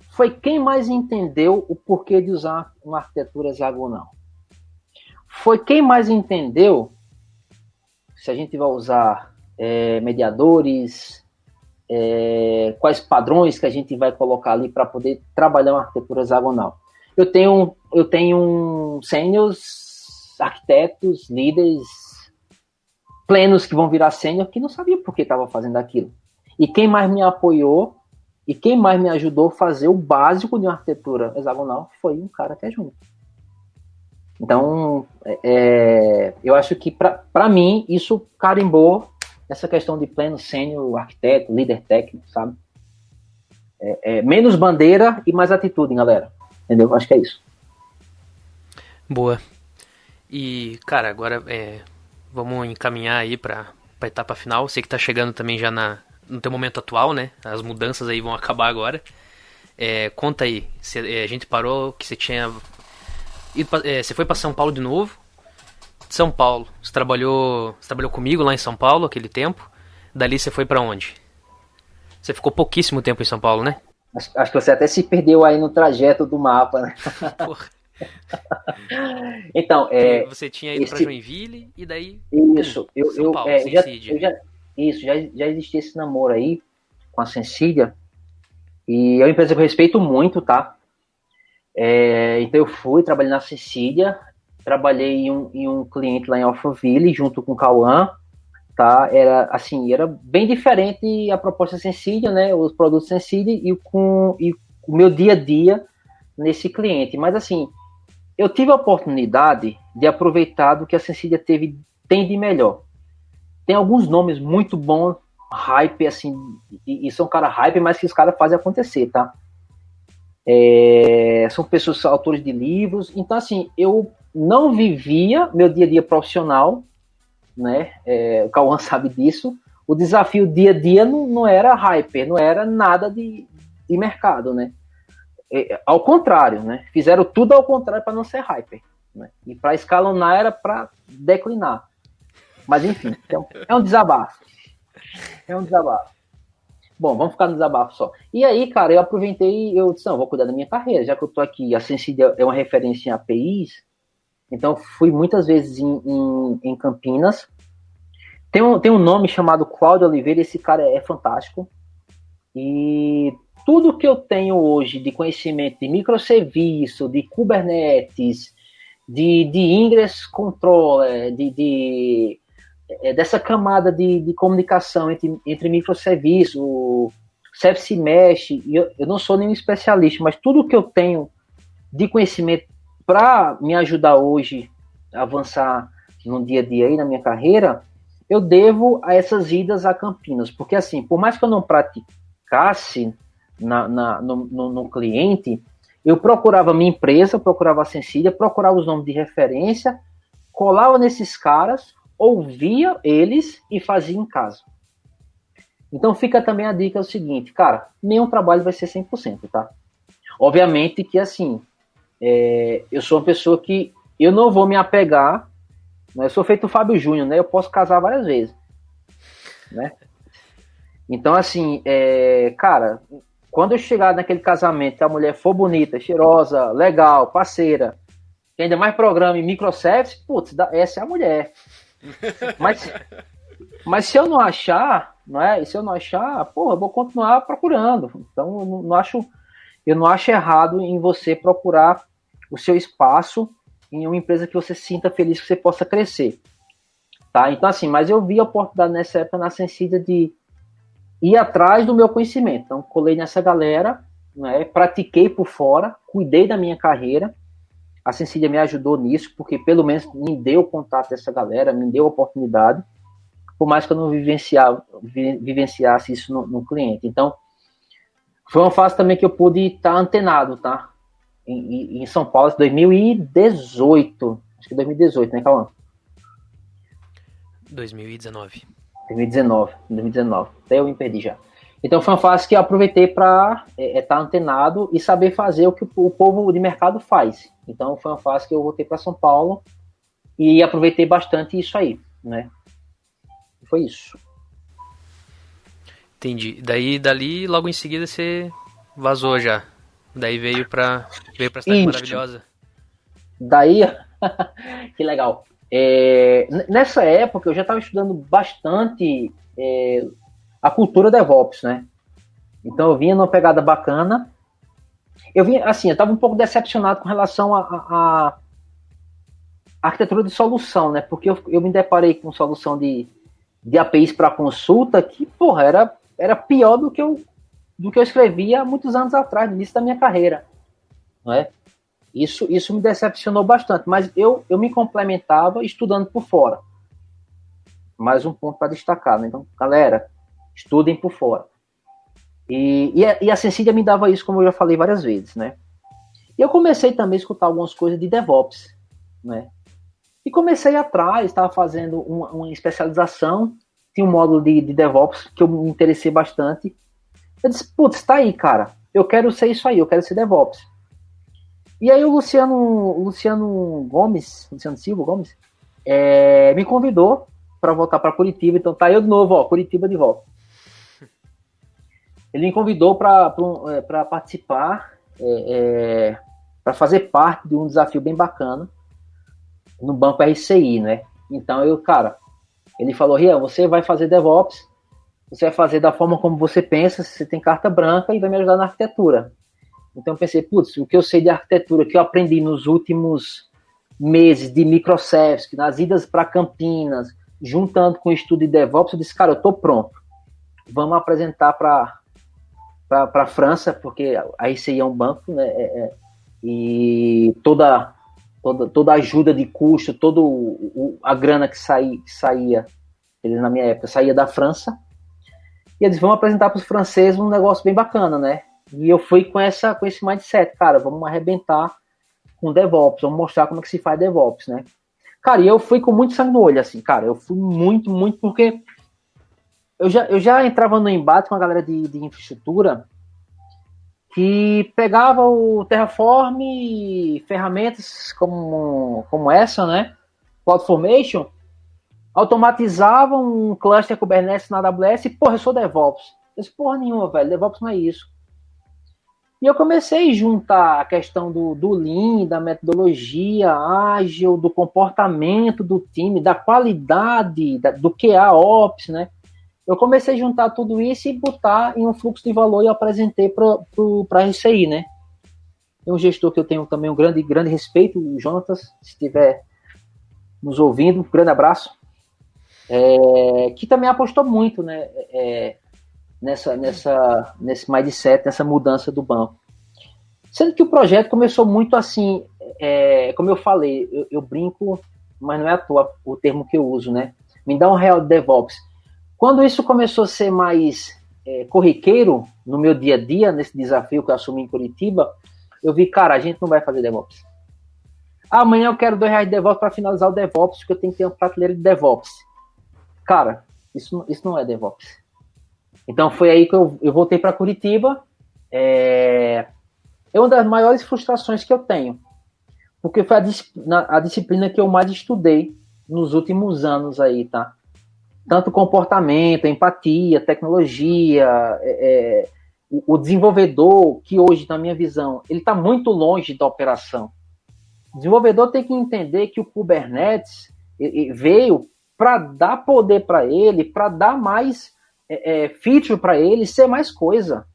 Foi quem mais entendeu o porquê de usar uma arquitetura hexagonal. Foi quem mais entendeu se a gente vai usar mediadores, quais padrões que a gente vai colocar ali para poder trabalhar uma arquitetura hexagonal. Eu tenho sêniors, arquitetos, líderes plenos que vão virar sênior que não sabia por que estava fazendo aquilo. E quem mais me apoiou e quem mais me ajudou a fazer o básico de uma arquitetura hexagonal foi um cara que é júnior. Então, eu acho que para mim isso carimbou essa questão de pleno, sênior, arquiteto, líder técnico, sabe? Menos bandeira e mais atitude, galera. Entendeu? Acho que é isso. Boa. E, cara, agora vamos encaminhar aí pra etapa final. Sei que tá chegando também já no teu momento atual, né? As mudanças aí vão acabar agora. Conta aí, a gente parou que você tinha... você foi pra São Paulo de novo. São Paulo, você trabalhou comigo lá em São Paulo aquele tempo. Dali você foi pra onde? Você ficou pouquíssimo tempo em São Paulo, né? Acho que você até se perdeu aí no trajeto do mapa, né? Porra. Então, você tinha ido pra Joinville e daí... Isso, São Paulo, já existia esse namoro aí com a Sensília. E é uma empresa que eu respeito muito, tá? Então eu fui, trabalhei na Sensília, trabalhei em um cliente lá em Alphaville, junto com o Cauã, tá? Era bem diferente a proposta Sensília, né? Os produtos Sensília e o meu dia a dia nesse cliente. Mas assim, eu tive a oportunidade de aproveitar do que a Sensília tem de melhor. Tem alguns nomes muito bons, hype, assim, e são cara hype, mas que os caras fazem acontecer, tá? São pessoas, autores de livros. Então, assim, eu não vivia meu dia a dia profissional, né? O Cauã sabe disso. O desafio dia a dia não era hyper, não era nada de mercado, né? Ao contrário, né? Fizeram tudo ao contrário para não ser hyper, né? E para escalonar era para declinar. Mas enfim, é um desabafo. Bom, vamos ficar no desabafo só. E aí, cara, eu aproveitei e eu disse, não, vou cuidar da minha carreira, já que eu tô aqui, a Sensília é uma referência em APIs, então fui muitas vezes em Campinas. Tem um nome chamado Cláudio Oliveira, esse cara é fantástico. E tudo que eu tenho hoje de conhecimento de microserviço, de Kubernetes, de Ingress Controller, dessa camada de comunicação entre microserviços, Service Mesh, eu não sou nenhum especialista, mas tudo que eu tenho de conhecimento para me ajudar hoje a avançar no dia a dia aí na minha carreira, eu devo a essas idas a Campinas, porque assim, por mais que eu não praticasse no cliente, eu procurava a minha empresa, procurava a Sensília, procurava os nomes de referência, colava nesses caras, ouvia eles e fazia em casa. Então fica também a dica, é o seguinte, cara, nenhum trabalho vai ser 100%, tá? Obviamente que assim, eu sou uma pessoa que eu não vou me apegar, né? Eu sou feito o Fábio Júnior, né? Eu posso casar várias vezes, né? Então assim, cara, quando eu chegar naquele casamento, que a mulher for bonita, cheirosa, legal, parceira, que ainda mais programa em microservice, putz, essa é a mulher. Mas se eu não achar, não é? E se eu não achar, porra, eu vou continuar procurando. Então eu não acho errado em você procurar o seu espaço em uma empresa que você se sinta feliz que você possa crescer. Tá? Então assim, mas eu vi a oportunidade nessa época na Sensília de ir atrás do meu conhecimento. Então colei nessa galera, né? Pratiquei por fora, cuidei da minha carreira. A Sensília me ajudou nisso, porque pelo menos me deu contato dessa galera, me deu a oportunidade, por mais que eu não vivenciasse isso no cliente. Então, foi uma fase também que eu pude estar antenado, tá? Em São Paulo, 2018. Acho que 2018, né, Cauã? 2019. 2019. Até eu me perdi já. Então foi uma fase que eu aproveitei para estar antenado e saber fazer o que o povo de mercado faz. Então foi uma fase que eu voltei para São Paulo e aproveitei bastante isso aí, né? Foi isso. Entendi. Daí, dali, logo em seguida, você vazou já. Daí veio pra Cidade Maravilhosa. Daí, que legal. Nessa época, eu já estava estudando bastante a cultura DevOps, né? Então, eu vinha numa pegada bacana. Eu estava um pouco decepcionado com relação à arquitetura de solução, né? Porque eu me deparei com solução de APIs para consulta que, porra, era pior do que eu escrevia há muitos anos atrás, no início da minha carreira, não é? Isso me decepcionou bastante, mas eu me complementava estudando por fora. Mais um ponto para destacar, né? Então, galera, estudem por fora. E a Sensília me dava isso, como eu já falei várias vezes, né? E eu comecei também a escutar algumas coisas de DevOps, né? E comecei atrás, estava fazendo uma especialização, tinha um módulo de DevOps que eu me interessei bastante. Eu disse, putz, tá aí, cara, eu quero ser isso aí, eu quero ser DevOps. E aí o Luciano Silva Gomes, me convidou para voltar para Curitiba, então tá eu de novo, ó, Curitiba de volta. Ele me convidou para participar, para fazer parte de um desafio bem bacana no Banco RCI, né? Então ele falou, Rian, você vai fazer DevOps, você vai fazer da forma como você pensa, você tem carta branca e vai me ajudar na arquitetura. Então eu pensei, putz, o que eu sei de arquitetura, que eu aprendi nos últimos meses de microservices, nas idas para Campinas, juntando com o estudo de DevOps, eu disse, cara, eu tô pronto. Vamos apresentar para a França, porque a RCI é um banco, né? E toda a ajuda de custo, toda a grana que saía, na minha época, saía da França. E eles vão apresentar para os franceses um negócio bem bacana, né? E eu fui com esse mindset, cara, vamos arrebentar com DevOps, vamos mostrar como é que se faz DevOps, né? Cara, e eu fui com muito sangue no olho, assim, cara, eu fui muito, porque eu já entrava no embate com a galera de infraestrutura que pegava o Terraform e ferramentas como essa, né? CloudFormation, automatizavam um cluster Kubernetes na AWS e, porra, eu sou DevOps. Eu disse, porra nenhuma, velho, DevOps não é isso. E eu comecei a juntar a questão do Lean, da metodologia ágil, do comportamento do time, da qualidade, do QA Ops, né? Eu comecei a juntar tudo isso e botar em um fluxo de valor e eu apresentei para a RCI, né? Tem um gestor que eu tenho também um grande respeito, o Jonatas, se estiver nos ouvindo, um grande abraço, que também apostou muito, né? Nesse mindset, nessa mudança do banco. Sendo que o projeto começou muito assim, como eu falei, eu brinco, mas não é à toa o termo que eu uso, né? Me dá um real de DevOps. Quando isso começou a ser mais corriqueiro no meu dia a dia, nesse desafio que eu assumi em Curitiba, eu vi, cara, a gente não vai fazer DevOps. Amanhã eu quero R$2 de DevOps para finalizar o DevOps, porque eu tenho que ter uma prateleira de DevOps. Cara, isso não é DevOps. Então foi aí que eu voltei para Curitiba. É uma das maiores frustrações que eu tenho, porque foi a disciplina que eu mais estudei nos últimos anos aí, tá? Tanto comportamento, empatia, tecnologia, o desenvolvedor, que hoje, na minha visão, ele está muito longe da operação. O desenvolvedor tem que entender que o Kubernetes veio para dar poder para ele, para dar mais feature para ele, ser mais coisa.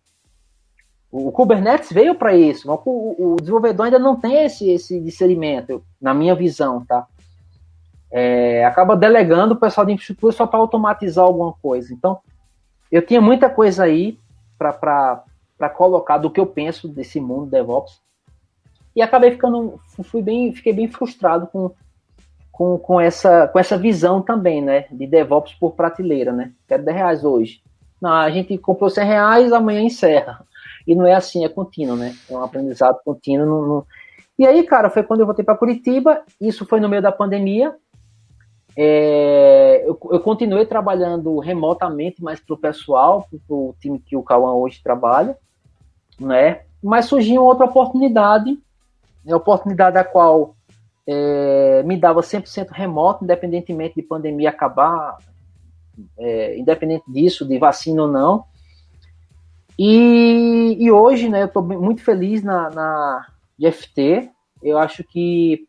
O Kubernetes veio para isso, mas o desenvolvedor ainda não tem esse discernimento, na minha visão, tá? Acaba delegando o pessoal de infraestrutura só para automatizar alguma coisa. Então, eu tinha muita coisa aí para colocar do que eu penso desse mundo DevOps. E acabei fiquei bem frustrado com com essa visão também, né? De DevOps por prateleira, né? Quero R$10 hoje. Não, a gente comprou R$100, amanhã encerra. E não é assim, é contínuo, né? É um aprendizado contínuo. E aí, cara, foi quando eu voltei para Curitiba. Isso foi no meio da pandemia. Eu continuei trabalhando remotamente, mas para o pessoal, para o time que o Cauã hoje trabalha, né? Mas surgiu outra oportunidade, a oportunidade a qual me dava 100% remoto, independentemente de pandemia acabar, independente disso, de vacina ou não. E hoje, né, eu estou muito feliz na GFT. Eu acho que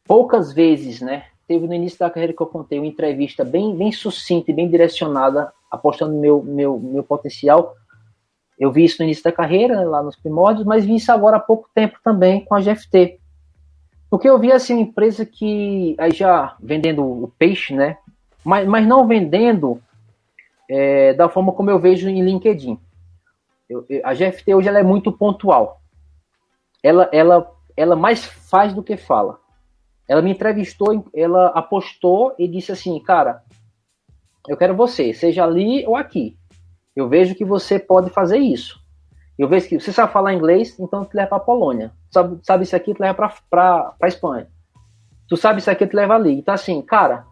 poucas vezes, né, teve no início da carreira que eu contei uma entrevista bem sucinta e bem direcionada, apostando no meu potencial. Eu vi isso no início da carreira, lá nos primórdios, mas vi isso agora há pouco tempo também com a GFT. Porque eu vi assim, uma empresa que, aí já vendendo o peixe, né, mas não vendendo da forma como eu vejo em LinkedIn. A GFT hoje ela é muito pontual. Ela mais faz do que fala. Ela me entrevistou, ela apostou e disse assim, cara, eu quero você, seja ali ou aqui. Eu vejo que você pode fazer isso. Eu vejo que você sabe falar inglês, então te leva para a Polônia. Sabe isso aqui, te leva para a Espanha. Tu sabe isso aqui, te leva ali. Então assim, cara,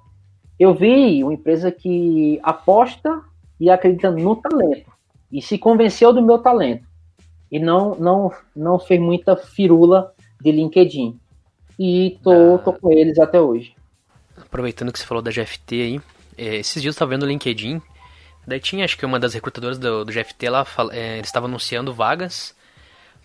eu vi uma empresa que aposta e acredita no talento. E se convenceu do meu talento. E não fez muita firula de LinkedIn. E tô com eles até hoje. Aproveitando que você falou da GFT aí, esses dias eu estava vendo o LinkedIn, daí tinha, acho que uma das recrutadoras do GFT lá, eles estavam anunciando vagas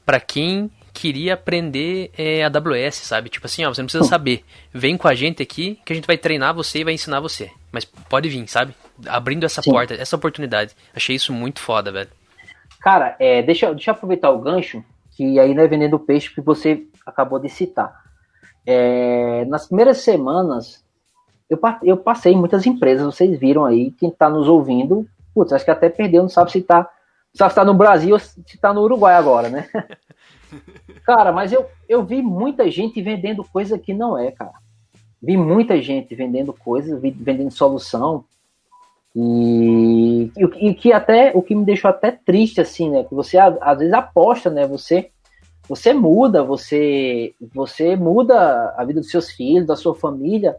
para quem queria aprender AWS, sabe? Tipo assim, ó, você não precisa saber, vem com a gente aqui que a gente vai treinar você e vai ensinar você. Mas pode vir, sabe? Abrindo essa porta, essa oportunidade. Achei isso muito foda, velho. Cara, deixa eu aproveitar o gancho, que aí não é vendendo peixe que você acabou de citar. Nas primeiras semanas, eu passei em muitas empresas, vocês viram aí, quem está nos ouvindo, putz, acho que até perdeu, não sabe se tá no Brasil ou se tá no Uruguai agora, né? Cara, mas eu vi muita gente vendendo coisa que não é, cara. Vi muita gente vendendo coisas, vendendo solução, e que até, o que me deixou até triste, assim, né, que você às vezes aposta, né, você muda, você muda a vida dos seus filhos, da sua família.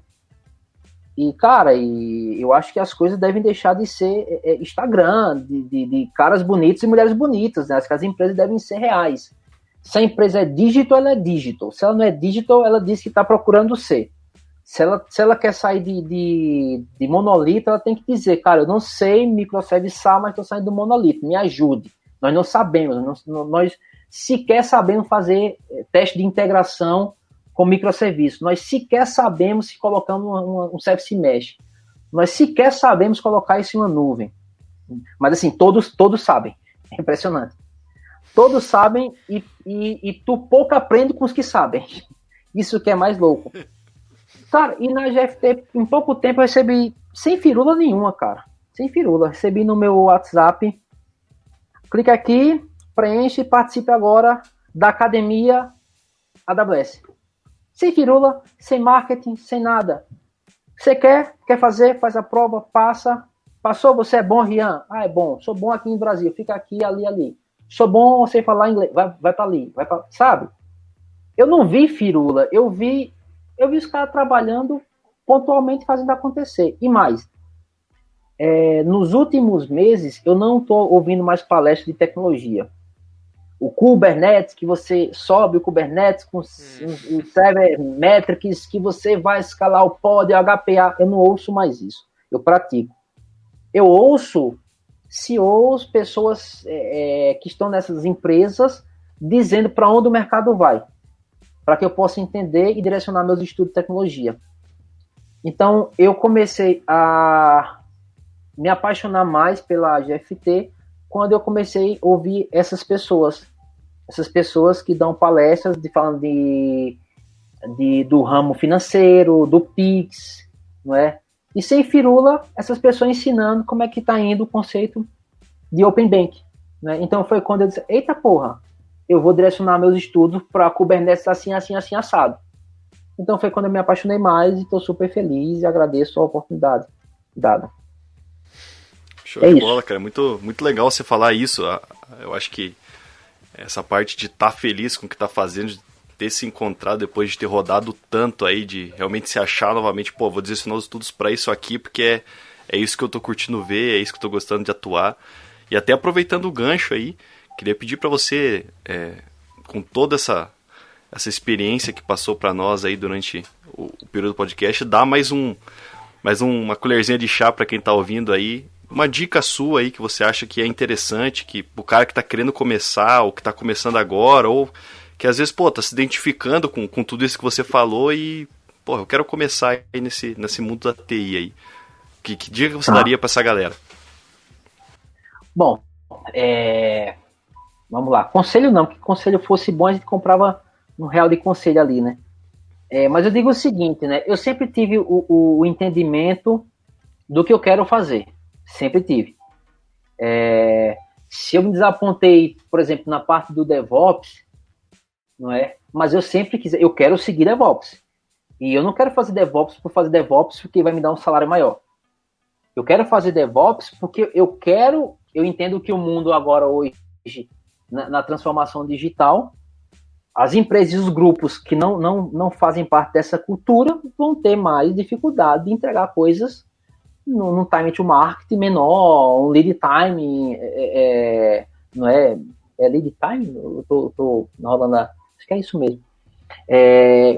E, cara, eu acho que as coisas devem deixar de ser Instagram, de caras bonitos e mulheres bonitas, né? Acho que as empresas devem ser reais. Se a empresa é digital, ela é digital. Se ela não é digital, ela diz que está procurando ser. Se ela quer sair de monolito, ela tem que dizer, cara, eu não sei microserviçar, mas estou saindo do monolito, me ajude. Nós não sabemos, nós sequer sabemos fazer teste de integração com microserviço. Nós sequer sabemos se colocamos um service mesh. Nós sequer sabemos colocar isso em uma nuvem. Mas assim, todos sabem. É impressionante. Todos sabem e tu pouco aprende com os que sabem. Isso que é mais louco. Cara, e na GFT, em pouco tempo eu recebi, sem firula nenhuma, cara. Sem firula. Recebi no meu WhatsApp. Clica aqui, preenche e participe agora da Academia AWS. Sem firula, sem marketing, sem nada. Você quer fazer, faz a prova, passa. Passou, você é bom, Rian? Ah, é bom. Sou bom aqui no Brasil, fica aqui, ali. Sou bom, sei falar inglês, vai pra ali, sabe? Eu não vi firula, eu vi os caras trabalhando pontualmente, fazendo acontecer. E mais, nos últimos meses, eu não estou ouvindo mais palestras de tecnologia. O Kubernetes, que você sobe o Kubernetes com o server metrics, que você vai escalar o pod, o HPA, eu não ouço mais isso. Eu pratico. Eu ouço CEOs, pessoas que estão nessas empresas, dizendo para onde o mercado vai, para que eu possa entender e direcionar meus estudos de tecnologia. Então, eu comecei a me apaixonar mais pela GFT quando eu comecei a ouvir essas pessoas que dão palestras falando do ramo financeiro, do Pix, não é? E sem firula, essas pessoas ensinando como é que está indo o conceito de Open Bank, né? Então foi quando eu disse, eita porra, eu vou direcionar meus estudos para Kubernetes assim, assado. Então foi quando eu me apaixonei mais e estou super feliz e agradeço a oportunidade dada. Show de bola, cara. Muito, muito legal você falar isso. Eu acho que essa parte de estar feliz com o que está fazendo, de ter se encontrado depois de ter rodado tanto aí, de realmente se achar novamente, pô, vou direcionar os estudos para isso aqui, porque é isso que eu tô curtindo ver, é isso que eu tô gostando de atuar. E até aproveitando o gancho aí, queria pedir para você, com toda essa experiência que passou para nós aí durante o período do podcast, dar mais uma colherzinha de chá para quem tá ouvindo aí, uma dica sua aí que você acha que é interessante, que o cara que tá querendo começar, ou que tá começando agora, ou que às vezes, pô, tá se identificando com tudo isso que você falou e, pô, eu quero começar aí nesse mundo da TI aí. Que dica você daria pra essa galera? Bom, vamos lá. Conselho não, porque conselho fosse bom a gente comprava um real de conselho ali, né? Mas eu digo o seguinte, né? Eu sempre tive o entendimento do que eu quero fazer. Sempre tive. Se eu me desapontei, por exemplo, na parte do DevOps, não é? Mas eu sempre eu quero seguir DevOps. E eu não quero fazer DevOps por fazer DevOps porque vai me dar um salário maior. Eu quero fazer DevOps porque eu entendo que o mundo agora hoje, na transformação digital, as empresas e os grupos que não fazem parte dessa cultura vão ter mais dificuldade de entregar coisas num time to market menor, um lead time, não é lead time? Eu tô enrolando, acho que é isso mesmo.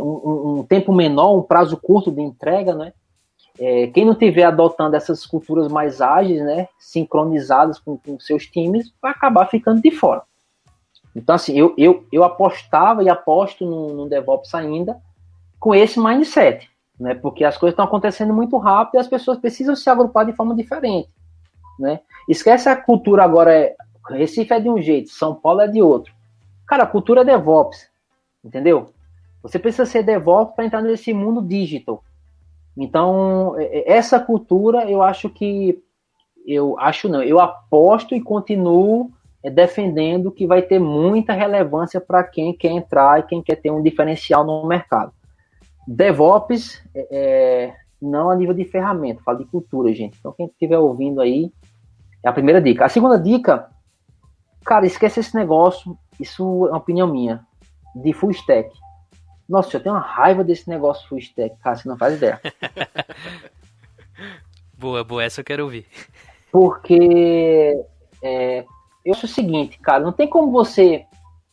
Um tempo menor, um prazo curto de entrega, né? Quem não estiver adotando essas culturas mais ágeis, né, sincronizadas com seus times, vai acabar ficando de fora. Então, assim, eu apostava e aposto no DevOps ainda com esse mindset, né? Porque as coisas estão acontecendo muito rápido e as pessoas precisam se agrupar de forma diferente, né? Esquece a cultura agora, Recife é de um jeito, São Paulo é de outro. Cara, a cultura é DevOps, entendeu? Você precisa ser DevOps para entrar nesse mundo digital. Então, essa cultura, eu aposto e continuo defendendo que vai ter muita relevância para quem quer entrar e quem quer ter um diferencial no mercado. DevOps, não a nível de ferramenta, falo de cultura, gente. Então, quem estiver ouvindo aí, é a primeira dica. A segunda dica, cara, esquece esse negócio, isso é uma opinião minha, de full stack. Nossa, eu tenho uma raiva desse negócio full stack, cara, você não faz ideia. Boa, essa eu quero ouvir. Porque eu acho o seguinte, cara, não tem como você...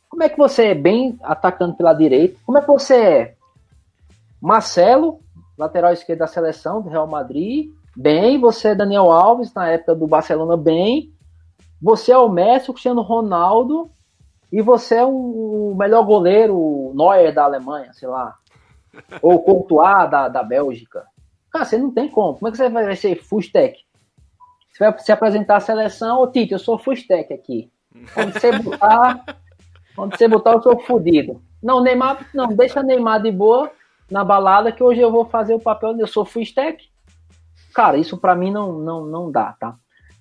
Como é que você é bem atacando pela direita? Como é que você é? Marcelo, lateral esquerdo da seleção do Real Madrid, bem. Você é Daniel Alves, na época do Barcelona, bem. Você é o Messi, o Cristiano Ronaldo, e você é o melhor goleiro, Neuer da Alemanha, sei lá. Ou Courtois da Bélgica. Cara, você não tem como. Como é que você vai ser full stack? Você vai se apresentar à seleção, ô Tito, eu sou full stack aqui. Onde você botar, eu sou fodido. Não, Neymar, não, deixa Neymar de boa na balada que hoje eu vou fazer o papel de eu sou full stack. Cara, isso pra mim não dá, tá?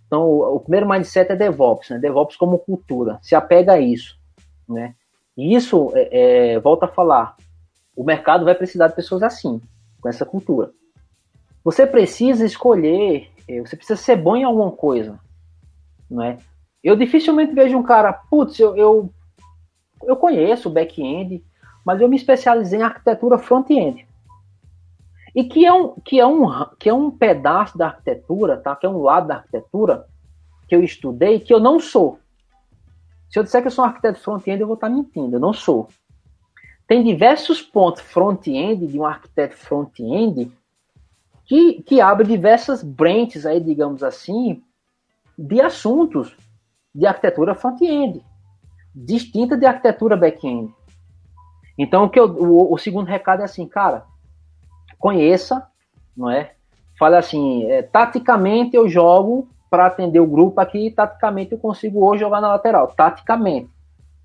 Então, o primeiro mindset é DevOps, né? DevOps como cultura. Se apega a isso, né? E isso, volta a falar, o mercado vai precisar de pessoas assim, com essa cultura. Você precisa escolher, você precisa ser bom em alguma coisa, não é? Eu dificilmente vejo um cara, putz, eu conheço o back-end, mas eu me especializei em arquitetura front-end. E que é um pedaço da arquitetura, tá? Que é um lado da arquitetura que eu estudei, que eu não sou. Se eu disser que eu sou um arquiteto front-end, eu vou estar mentindo, eu não sou. Tem diversos pontos front-end, de um arquiteto front-end, que abre diversas branches aí, digamos assim, de assuntos de arquitetura front-end, distinta de arquitetura back-end. Então, o segundo recado é assim, cara, conheça, não é? Fale assim, taticamente eu jogo para atender o grupo aqui, taticamente eu consigo hoje jogar na lateral, taticamente,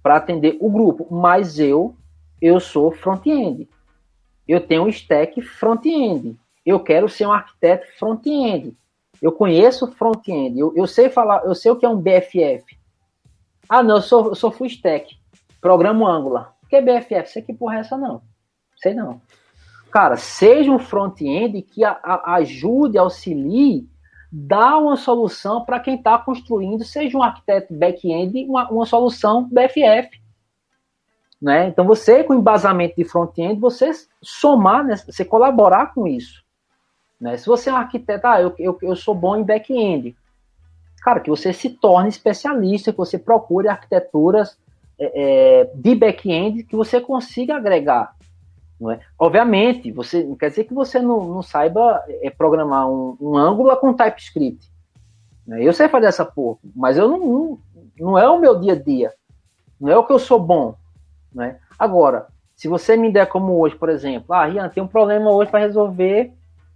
para atender o grupo, mas eu sou front-end, eu tenho um stack front-end, eu quero ser um arquiteto front-end, eu conheço front-end, eu sei falar, eu sei o que é um BFF. Ah, não, eu sou full stack, programo Angular. O que é BFF? Sei que porra é essa não, sei não. cara, seja um front-end que ajude, auxilie, dá uma solução para quem está construindo, seja um arquiteto back-end, uma solução BFF. Né? Então, você, com embasamento de front-end, você somar, né? Você colaborar com isso. Né? Se você é um arquiteto, eu sou bom em back-end, cara, que você se torne especialista, que você procure arquiteturas de back-end que você consiga agregar. Não é? Obviamente, você não quer dizer que você não saiba programar um Angular com TypeScript. Né? Eu sei fazer essa porra, mas eu não é o meu dia a dia. Não é o que eu sou bom. Né? Agora, se você me der como hoje, por exemplo, Rian, tem um problema hoje para resolver,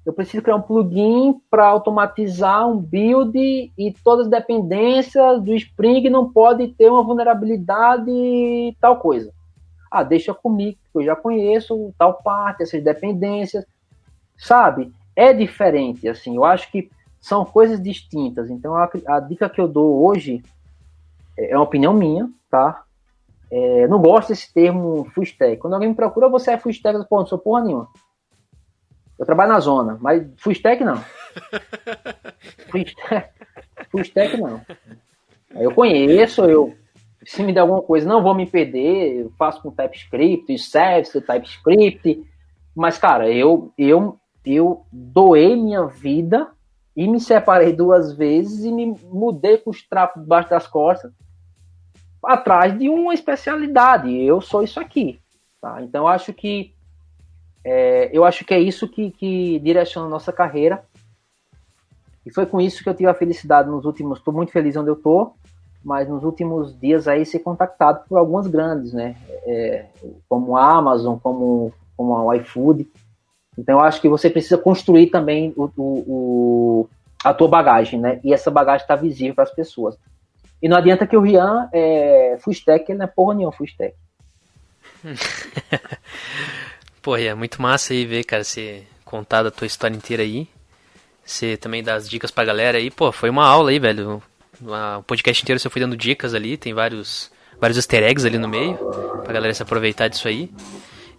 eu preciso criar um plugin para automatizar um build e todas as dependências do Spring não pode ter uma vulnerabilidade e tal coisa. Deixa comigo, que eu já conheço tal parte, essas dependências, sabe? É diferente, assim, eu acho que são coisas distintas. Então, a dica que eu dou hoje é uma opinião minha, tá? Não gosto desse termo full stack. Quando alguém me procura, você é full stack, eu não sou porra nenhuma. Eu trabalho na zona, mas full stack não. Full stack não. Eu conheço, se me der alguma coisa, não vou me perder, eu faço com TypeScript, Service, TypeScript, mas, cara, eu doei minha vida e me separei 2 vezes e me mudei com os trapos debaixo das costas atrás de uma especialidade. Eu sou isso aqui. Tá? Então, eu acho que é isso que direciona a nossa carreira. E foi com isso que eu tive a felicidade nos últimos... Estou muito feliz onde eu estou, mas nos últimos dias aí ser contactado por algumas grandes, né? Como a Amazon, como a iFood. Então, eu acho que você precisa construir também a tua bagagem, né? E essa bagagem está visível para as pessoas. E não adianta que o Rian full stack, ele não é porra nenhuma full stack. Pô, é muito massa aí ver, cara, você contar da tua história inteira aí. Você também dá as dicas pra galera aí. Pô, foi uma aula aí, velho. O podcast inteiro você foi dando dicas ali, tem vários easter eggs ali no meio, pra galera se aproveitar disso aí.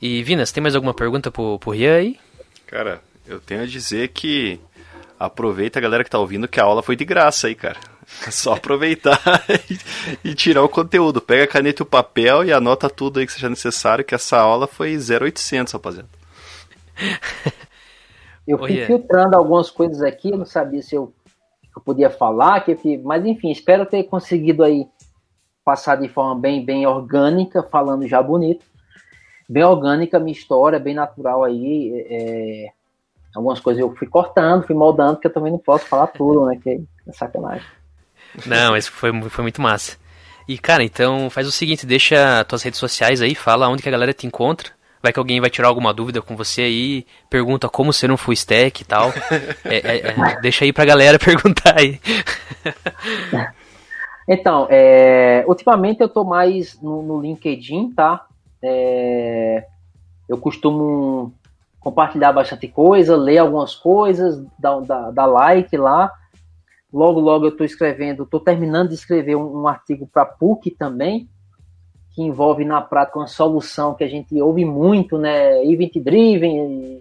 E, Vinas, tem mais alguma pergunta pro Rian aí? Cara, eu tenho a dizer que aproveita a galera que tá ouvindo que a aula foi de graça aí, cara. É só aproveitar e tirar o conteúdo. Pega a caneta e o papel e anota tudo aí que seja necessário, que essa aula foi 0800, rapaziada. Eu fui filtrando algumas coisas aqui, eu não sabia se eu podia falar, mas enfim, espero ter conseguido aí passar de forma bem orgânica, falando já bonito. Bem orgânica, minha história, bem natural aí. Algumas coisas eu fui cortando, fui moldando, porque eu também não posso falar tudo, né? Que é sacanagem. Não, mas foi muito massa. E, cara, então faz o seguinte, deixa tuas redes sociais aí, fala onde que a galera te encontra. Vai que alguém vai tirar alguma dúvida com você aí, pergunta como ser um full stack e tal. Deixa aí pra galera perguntar aí. Então, ultimamente eu tô mais no LinkedIn, tá? Eu costumo compartilhar bastante coisa, ler algumas coisas, dar like lá. Logo eu estou terminando de escrever um artigo para PUC também, que envolve na prática uma solução que a gente ouve muito, né? Event Driven,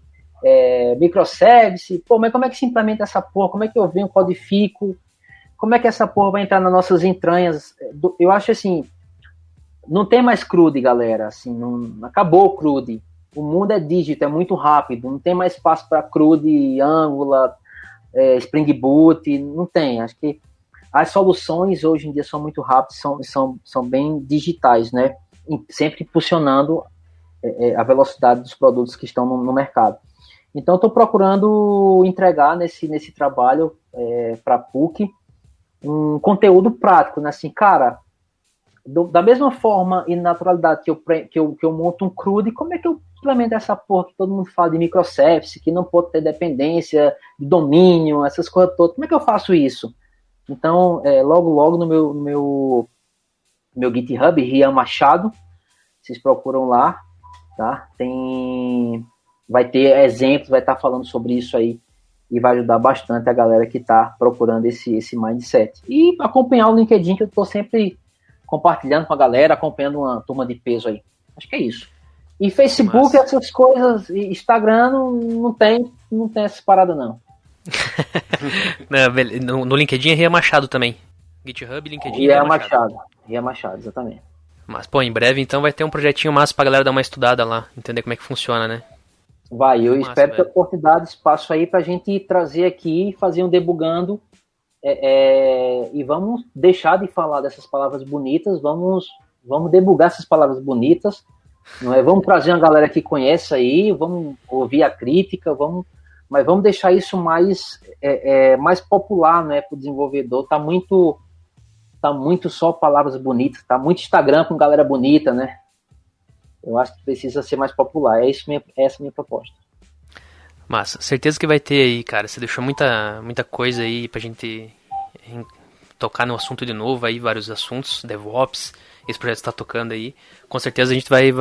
microservice. Pô, mas como é que se implementa essa porra? Como é que eu venho, codifico? Como é que essa porra vai entrar nas nossas entranhas? Eu acho assim, não tem mais CRUD, galera. Assim, não acabou o CRUD. O mundo é dígito, é muito rápido. Não tem mais espaço para CRUD, Angular, Spring Boot, não tem. Acho que as soluções hoje em dia são muito rápidas, são bem digitais, né? Sempre impulsionando a velocidade dos produtos que estão no mercado. Então, estou procurando entregar nesse trabalho para a PUC um conteúdo prático, né? Assim, cara, da mesma forma e naturalidade que eu monto um CRUD, como é que eu implemento essa porra que todo mundo fala de microservice, que não pode ter dependência de domínio, essas coisas todas? Como é que eu faço isso? Então, logo no meu GitHub, Rian Machado, vocês procuram lá, tá? Vai ter exemplos, vai estar falando sobre isso aí e vai ajudar bastante a galera que está procurando esse mindset. E acompanhar o LinkedIn, que eu estou sempre compartilhando com a galera, acompanhando uma turma de peso aí. Acho que é isso. E Facebook, essas coisas, e Instagram não tem essas paradas não. No LinkedIn é Ria Machado também. GitHub, LinkedIn Ria Machado. Ria Machado, exatamente. Mas, pô, em breve então vai ter um projetinho massa pra galera dar uma estudada lá, entender como é que funciona, né? Vai, eu espero ter oportunidade, espaço aí pra gente trazer aqui, fazer um debugando, e vamos deixar de falar dessas palavras bonitas, vamos debugar essas palavras bonitas, não é? Vamos trazer uma galera que conhece aí, vamos ouvir a crítica, mas vamos deixar isso mais popular, né, pro desenvolvedor. Tá muito só palavras bonitas, tá muito Instagram com galera bonita, né? Eu acho que precisa ser mais popular. Essa é a minha proposta. Massa, certeza que vai ter aí, cara. Você deixou muita coisa aí pra gente tocar no assunto de novo aí, vários assuntos, DevOps, esse projeto está tocando aí. Com certeza a gente vai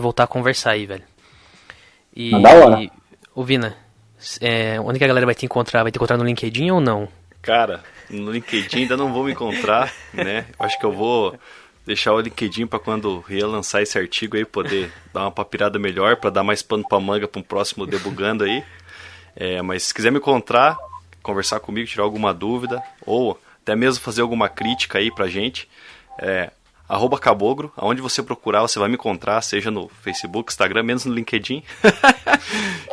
voltar a conversar aí, velho. E, da hora. Ô Vina, onde que a galera vai te encontrar? Vai te encontrar no LinkedIn ou não? Cara, no LinkedIn ainda não vou me encontrar, né? Acho que eu vou deixar o LinkedIn para quando relançar esse artigo aí, poder dar uma papirada melhor, para dar mais pano pra manga para um próximo debugando aí. Mas se quiser me encontrar, conversar comigo, tirar alguma dúvida, ou até mesmo fazer alguma crítica aí pra gente, @cabogro, aonde você procurar você vai me encontrar, seja no Facebook, Instagram, menos no LinkedIn.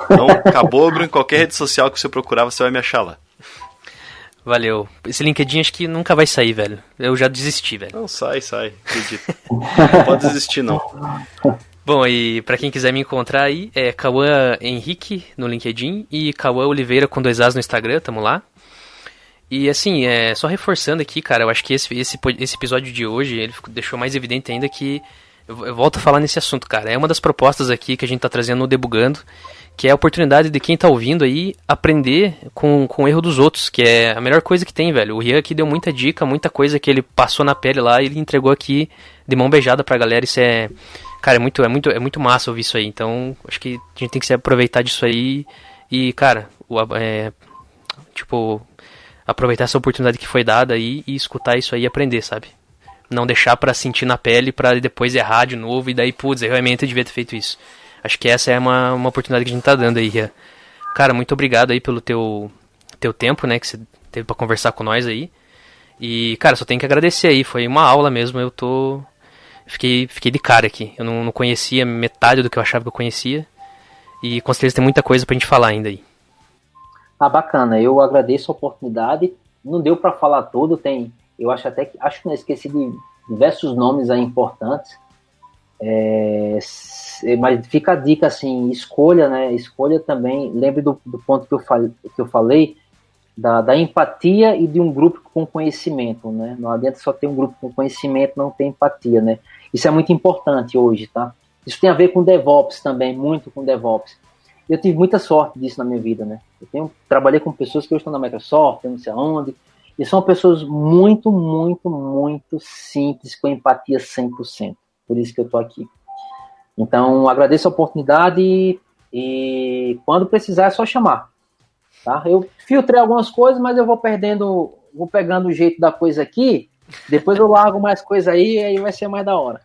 Então, Cabogro, em qualquer rede social que você procurar, você vai me achar lá. Valeu. Esse LinkedIn acho que nunca vai sair, velho. Eu já desisti, velho. Não, sai, acredito. Não pode desistir, não. Bom, e pra quem quiser me encontrar aí, é Cauã Henrique no LinkedIn e Cauã Oliveira com 2 As no Instagram, tamo lá. E assim, só reforçando aqui, cara, eu acho que esse episódio de hoje, ele deixou mais evidente ainda que, eu volto a falar nesse assunto, cara, é uma das propostas aqui que a gente tá trazendo no Debugando, que é a oportunidade de quem tá ouvindo aí aprender com o erro dos outros, que é a melhor coisa que tem, velho. O Rian aqui deu muita dica, muita coisa que ele passou na pele lá e ele entregou aqui de mão beijada pra galera. Isso cara, é muito massa ouvir isso aí. Então, acho que a gente tem que se aproveitar disso aí e, cara, aproveitar essa oportunidade que foi dada aí e escutar isso aí e aprender, sabe? Não deixar pra sentir na pele pra depois errar de novo e daí, putz, eu realmente devia ter feito isso. Acho que essa é uma oportunidade que a gente tá dando aí, Rian. Cara, muito obrigado aí pelo teu tempo, né, que você teve pra conversar com nós aí. E, cara, só tenho que agradecer aí, foi uma aula mesmo, fiquei de cara aqui. Eu não conhecia metade do que eu achava que eu conhecia. E com certeza tem muita coisa pra gente falar ainda aí. Ah, bacana, eu agradeço a oportunidade. Não deu para falar tudo, eu acho que não esqueci de diversos nomes aí importantes. Mas fica a dica assim, escolha, né? Escolha também, lembre do ponto que eu falei da empatia e de um grupo com conhecimento, né? Não adianta só ter um grupo com conhecimento, não ter empatia, né? Isso é muito importante hoje, tá? Isso tem a ver com DevOps também, muito com DevOps. Eu tive muita sorte disso na minha vida, né? Trabalhei com pessoas que hoje estão na Microsoft, eu não sei aonde, e são pessoas muito, muito, muito simples, com empatia 100%. Por isso que eu tô aqui. Então, agradeço a oportunidade e quando precisar é só chamar. Tá? Eu filtrei algumas coisas, mas eu vou pegando o jeito da coisa aqui, depois eu largo mais coisa aí e aí vai ser mais da hora.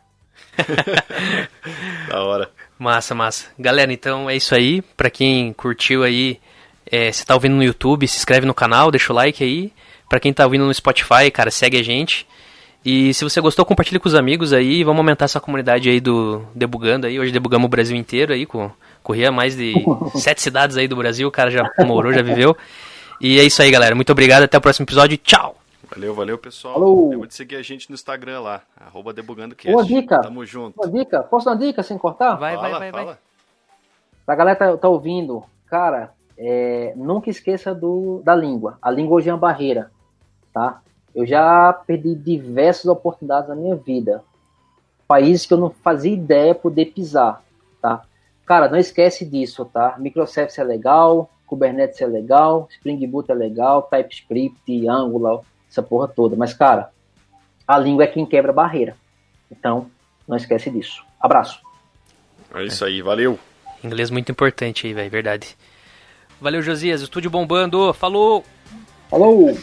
Da hora. Massa. Galera, então é isso aí. Pra quem curtiu aí, se tá ouvindo no YouTube, se inscreve no canal, deixa o like aí. Pra quem tá ouvindo no Spotify, cara, segue a gente. E se você gostou, compartilhe com os amigos aí. Vamos aumentar essa comunidade aí do Debugando aí. Hoje debugamos o Brasil inteiro aí, corria mais de 7 cidades aí do Brasil. O cara já morou, já viveu. E é isso aí, galera. Muito obrigado, até o próximo episódio. Tchau! Valeu, pessoal. Falou. Lembra de seguir a gente no Instagram lá, @debugandocast. Boa dica. Tamo junto. Boa dica. Posso dar uma dica sem cortar? Vai. Pra galera tá ouvindo, cara, nunca esqueça da língua. A língua hoje é uma barreira, tá? Eu já perdi diversas oportunidades na minha vida. Países que eu não fazia ideia poder pisar, tá? Cara, não esquece disso, tá? Microservice é legal, Kubernetes é legal, Spring Boot é legal, TypeScript, Angular, essa porra toda. Mas, cara, a língua é quem quebra a barreira. Então, não esquece disso. Abraço. É isso aí, valeu. Inglês muito importante aí, velho, verdade. Valeu, Josias, estúdio bombando. Falou! Falou!